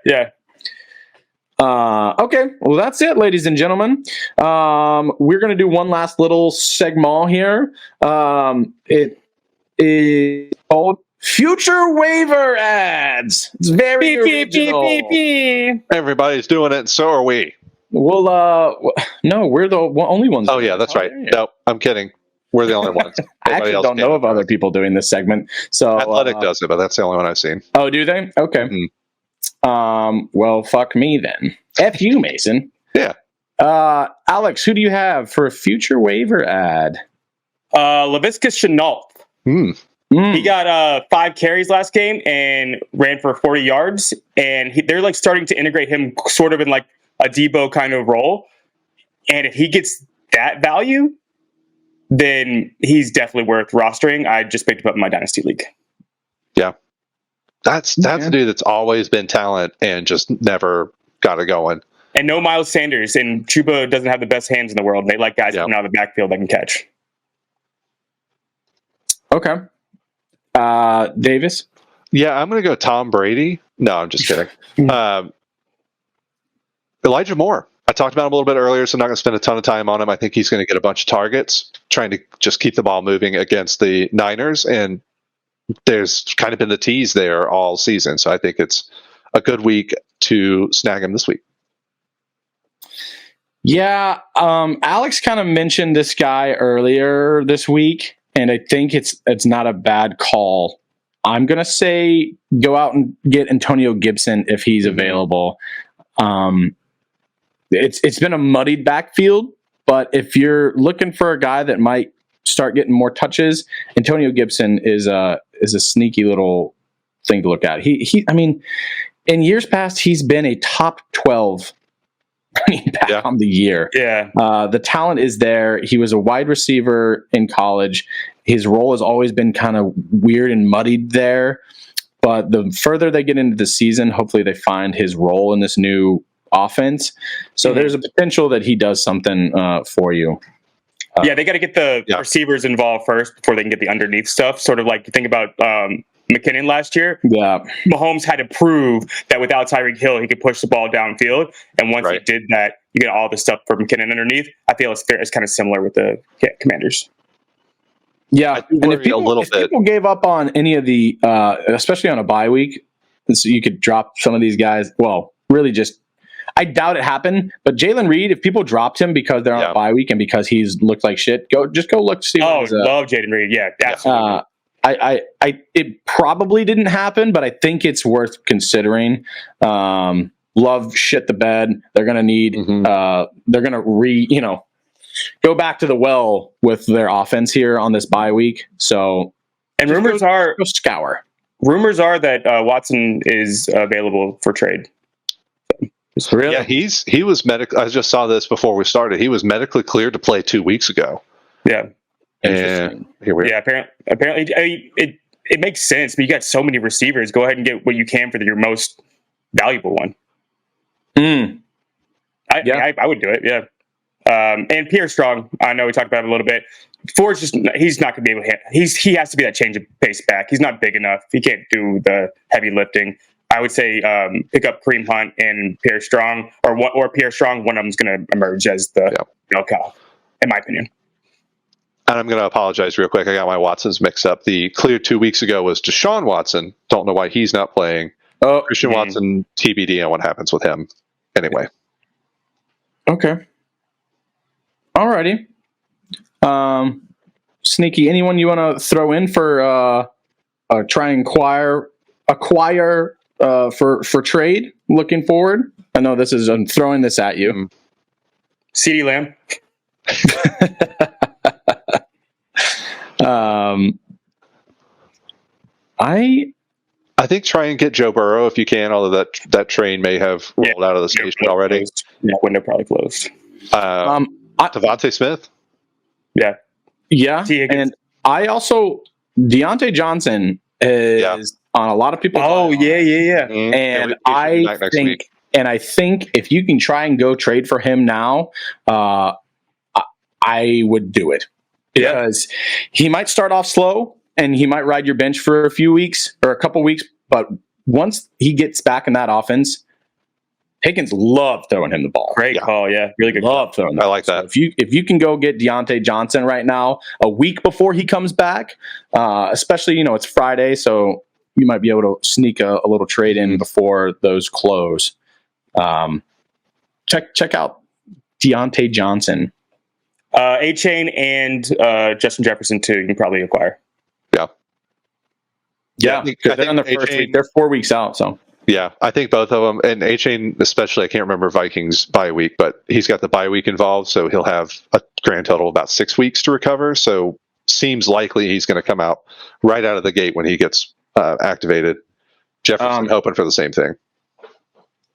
Okay, well that's it, ladies and gentlemen. We're gonna do one last little segment here. It is called Future Waiver Ads. It's very original. Everybody's doing it, and so are we. Well, no, we're the only ones. Oh, yeah, that's right. No, I'm kidding. We're the only ones. I actually don't know of other people doing this segment. So Athletic does it, but that's the only one I've seen. Oh, do they? Okay. Well, fuck me then. F you, Mason. Yeah. Alex, who do you have for a future waiver ad? LaVisca Chenault. He got 5 carries last game and ran for 40 yards. And they're like starting to integrate him sort of in like a Debo kind of role. And if he gets that value, then he's definitely worth rostering. I just picked him up in my Dynasty League. Yeah. That's a dude that's always been talent and just never got it going. And no Miles Sanders. And Chuba doesn't have the best hands in the world. They like guys coming out of the backfield that can catch. Okay. Davis? Yeah, I'm going to go Tom Brady. No, I'm just kidding. Elijah Moore. I talked about him a little bit earlier, so I'm not going to spend a ton of time on him. I think he's going to get a bunch of targets, trying to just keep the ball moving against the Niners. And there's kind of been the tease there all season. So I think it's a good week to snag him this week. Yeah. Alex kind of mentioned this guy earlier this week, and I think it's not a bad call. I'm going to say go out and get Antonio Gibson if he's available. It's been a muddied backfield, but if you're looking for a guy that might start getting more touches, Antonio Gibson is a sneaky little thing to look at. I mean, in years past, he's been a top 12 running back on the year. Yeah. The talent is there. He was a wide receiver in college. His role has always been kind of weird and muddied there. But the further they get into the season, hopefully they find his role in this new offense. So there's a potential that he does something for you. They got to get the receivers involved first before they can get the underneath stuff. Sort of like you think about McKinnon last year. Yeah. Mahomes had to prove that without Tyreek Hill, he could push the ball downfield. And once he did that, you get all the stuff for McKinnon underneath. I feel it's kind of similar with the Commanders. Yeah. And if people gave up on any of the, especially on a bye week, so you could drop some of these guys. Well, really just, I doubt it happened, but Jalen Reed, if people dropped him because they're on a bye week and because he's looked like shit, go look to see. Love Jalen Reed. Yeah, absolutely. It probably didn't happen, but I think it's worth considering. Love shit the bed. They're gonna need. They're gonna go back to the well with their offense here on this bye week. So, and rumors are go scour. Rumors are that Watson is available for trade. Really? Yeah, he was medical. I just saw this before we started. He was medically cleared to play 2 weeks ago. Yeah. And here we are. Yeah, apparently it makes sense, but you got so many receivers. Go ahead and get what you can for your most valuable one. Mm. I would do it, yeah. And Pierre Strong, I know we talked about it a little bit. Ford's he's not going to be able to hit. He has to be that change of pace back. He's not big enough. He can't do the heavy lifting. I would say pick up Kareem Hunt and Pierre Strong, or Pierre Strong. One of them's going to emerge as the bell cow, in my opinion. And I'm going to apologize real quick. I got my Watsons mixed up. The clear 2 weeks ago was Deshaun Watson. Don't know why he's not playing. Oh, Christian Watson, TBD on what happens with him. Anyway. Okay. Alrighty. Sneaky, anyone you want to throw in for try and acquire for trade looking forward? I know I'm throwing this at you. CeeDee Lamb. I think try and get Joe Burrow if you can, although that train may have rolled out of the station already. Window probably closed. Devontae Smith? Yeah. And I also Deontay Johnson is on a lot of people. Oh, yeah. And I think if you can try and go trade for him now, I would do it. Because he might start off slow and he might ride your bench for a few weeks or a couple weeks, but once he gets back in that offense, Pickens loved throwing him the ball. Great call, yeah. Really good love throwing. I like that. So if you can go get Deontay Johnson right now, a week before he comes back, especially it's Friday, so you might be able to sneak a little trade in before those close. Check out Deontay Johnson. A-Chain and Justin Jefferson too. You can probably acquire. Yeah, because they're on their first week. They're 4 weeks out, so. Yeah, I think both of them, and A-Chain especially, I can't remember Vikings bye week, but he's got the bye week involved, so he'll have a grand total of about 6 weeks to recover, so seems likely he's going to come out right out of the gate when he gets activated. Jefferson open for the same thing.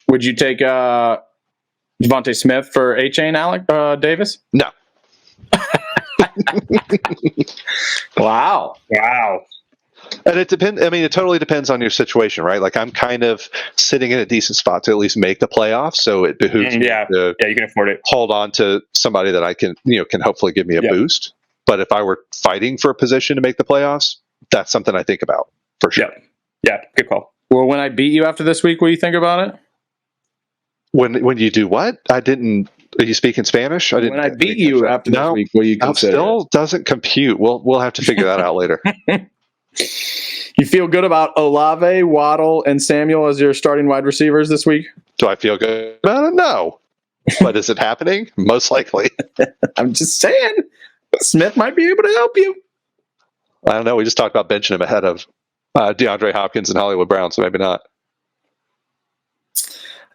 Would you take Devontae Smith for A-Chain, Alec Davis? No. Wow. And it depends. I mean, it totally depends on your situation, right? Like I'm kind of sitting in a decent spot to at least make the playoffs, so it behooves me to you can afford it. Hold on to somebody that I can hopefully give me a boost. But if I were fighting for a position to make the playoffs, that's something I think about for sure. Yeah, good call. Well, when I beat you after this week, what do you think about it? When you do what? I didn't. Are you speaking Spanish? When I beat you after this week, what do you consider? Still doesn't compute. We'll have to figure that out later. You feel good about Olave, Waddle, and Samuel as your starting wide receivers this week? Do I feel good about it? No. But is it happening? Most likely. I'm just saying. Smith might be able to help you. I don't know. We just talked about benching him ahead of DeAndre Hopkins and Hollywood Brown, so maybe not.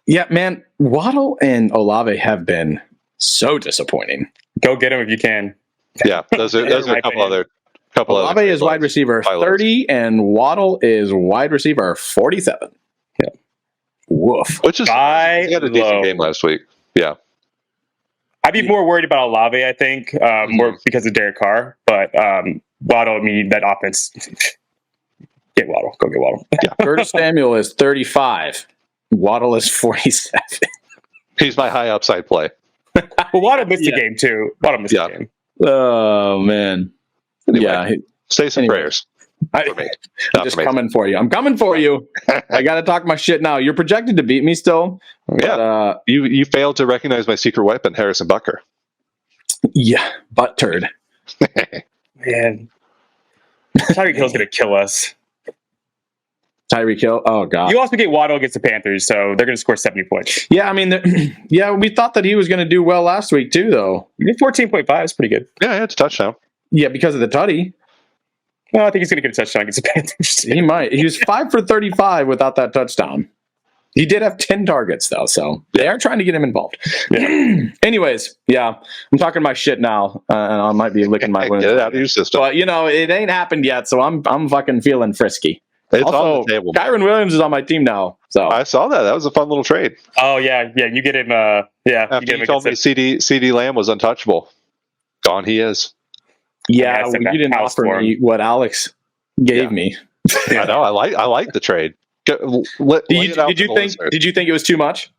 Yeah, man. Waddle and Olave have been so disappointing. Go get him if you can. Yeah, those are a couple other. Olave is wide receiver 30, and Waddle is wide receiver 47. Yeah. Woof. Which is he had a decent game last week. Yeah. I'd be more worried about Olave, I think, more because of Derek Carr. But Waddle, I mean, that offense. Get Waddle. Go get Waddle. Yeah. Curtis Samuel is 35. Waddle is 47. He's my high upside play. Well, Waddle missed the game, too. Waddle missed the game. Oh, man. Anyway, say some prayers. I'm just coming for you. I'm coming for you. I got to talk my shit now. You're projected to beat me still. Yeah. But, you failed to recognize my secret weapon, Harrison Butker. Yeah, butt turd. Man. Tyreek Hill's going to kill us. Tyreek Hill? Oh, God. You also get Waddle against the Panthers, so they're going to score 70 points. Yeah, I mean, we thought that he was going to do well last week, too, though. 14.5 is pretty good. Yeah, it's a touchdown. Yeah, because of the tutty. Well, I think he's going to get a touchdown against the Panthers. He might. He was 5 for 35 without that touchdown. He did have 10 targets, though, so they are trying to get him involved. Yeah. Anyways, I'm talking my shit now, and I might be licking my wounds. Get it out of your system. But, it ain't happened yet, so I'm fucking feeling frisky. It's on Also, the table. Kyron Williams is on my team now. So I saw that. That was a fun little trade. Oh yeah. You get him. You After get you him told me CD Lamb was untouchable, gone he is. yeah, I said you didn't house offer for me what Alex gave me. I know. I like the trade. Did you think it was too much?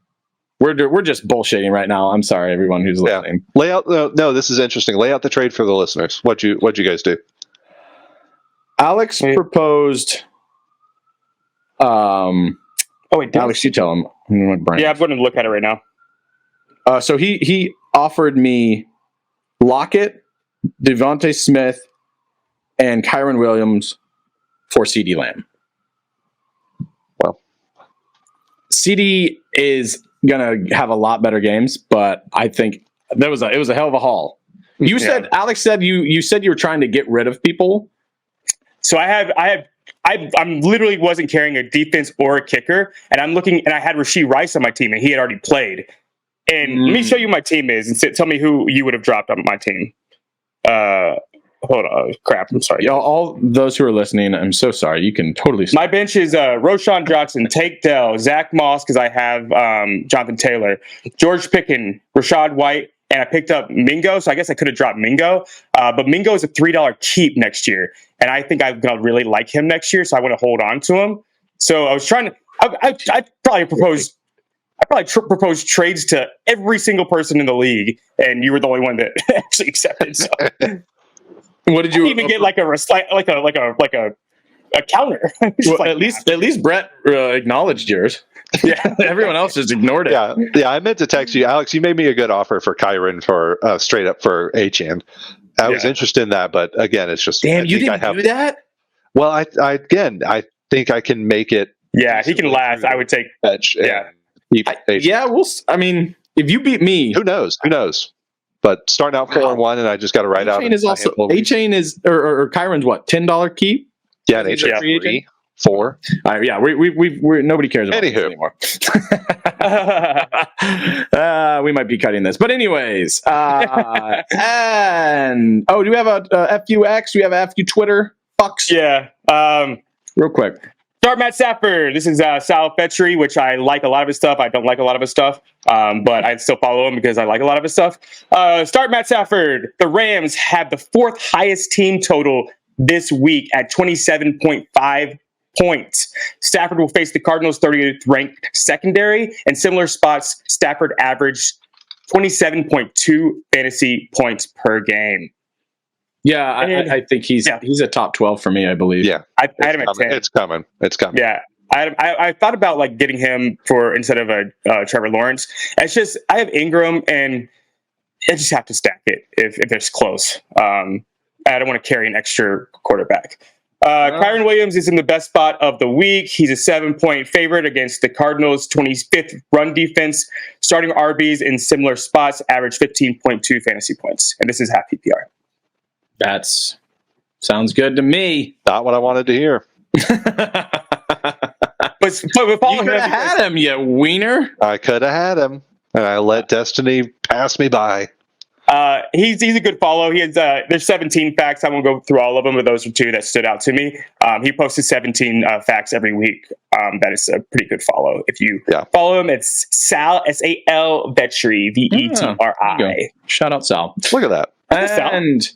We're just bullshitting right now. I'm sorry, everyone who's listening. Lay out. No, this is interesting. Lay out the trade for the listeners. What'd you guys do? Alex proposed. Oh wait, Alex, you tell him. Yeah, I'm going to look at it right now. So he offered me Lockett, Devontae Smith, and Kyron Williams for CD Lamb. Well, CD is gonna have a lot better games, but I think it was a hell of a haul. You said Alex said you said you were trying to get rid of people. So I'm literally wasn't carrying a defense or a kicker, and I'm looking, and I had Rashee Rice on my team, and he had already played. And let me show you my team is, and tell me who you would have dropped on my team. Hold on, crap. I'm sorry. All those who are listening, I'm so sorry. You can totally. My bench is Roshan Johnson, Tank Dell, Zach Moss, because I have Jonathan Taylor, George Pickens, Rashad White, and I picked up Mingo. So I guess I could have dropped Mingo, but Mingo is a $3 keep next year, and I think I'm gonna really like him next year, so I want to hold on to him. So I was trying to. I probably proposed. proposed trades to every single person in the league, and you were the only one that actually accepted. So. What did you even get like a counter? Well, Like, at least Brett acknowledged yours. Yeah, everyone else just ignored it. Yeah. I meant to text you, Alex. You made me a good offer for Kyron for straight up for Achane. I was interested in that, but again, it's just damn. You didn't do that. Well, I think I can make it. Yeah, he can last. I would take. Bench. I mean, if you beat me, who knows? But starting out 4-1, and I just got to write out. Achane is or Kyron's what $10 keep? Yeah, Achane 3, 4. Yeah, we nobody cares about this anymore. We might be cutting this, but anyways, and do we have a FUX? Do we have a FU Twitter? Fucks. Yeah. Real quick. Start Matt Stafford. This is Sal Fetchery, which I like a lot of his stuff. I don't like a lot of his stuff, but I still follow him because I like a lot of his stuff. Start Matt Stafford. The Rams have the 4th highest team total this week at 27.5 points. Stafford will face the Cardinals' 30th ranked secondary. In similar spots, Stafford averaged 27.2 fantasy points per game. Yeah, I think he's a top 12 for me, I believe. Yeah, I had him at 10. It's coming. Yeah, I thought about like getting him for instead of a Trevor Lawrence. It's just I have Ingram, and I just have to stack it if it's close. I don't want to carry an extra quarterback. Kyron Williams is in the best spot of the week. He's a 7-point favorite against the Cardinals' 25th run defense. Starting RBs in similar spots average 15.2 fantasy points, and this is half PPR. That's sounds good to me. Not what I wanted to hear. But you could have had him, you wiener. I could have had him, and I let destiny pass me by. He's a good follow. He has there's 17 facts. I won't go through all of them, but those are 2 that stood out to me. He posted 17 facts every week. That is a pretty good follow. If you follow him, it's Sal Sal Vetri Vetri. Shout out Sal. Look at that. And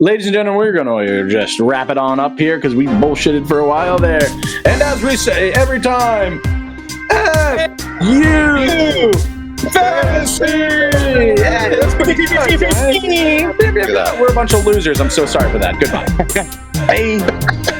ladies and gentlemen, we're going to just wrap it on up here because we bullshitted for a while there. And as we say every time, you fantasy! Yeah, that's pretty good. We're a bunch of losers. I'm so sorry for that. Goodbye. Bye.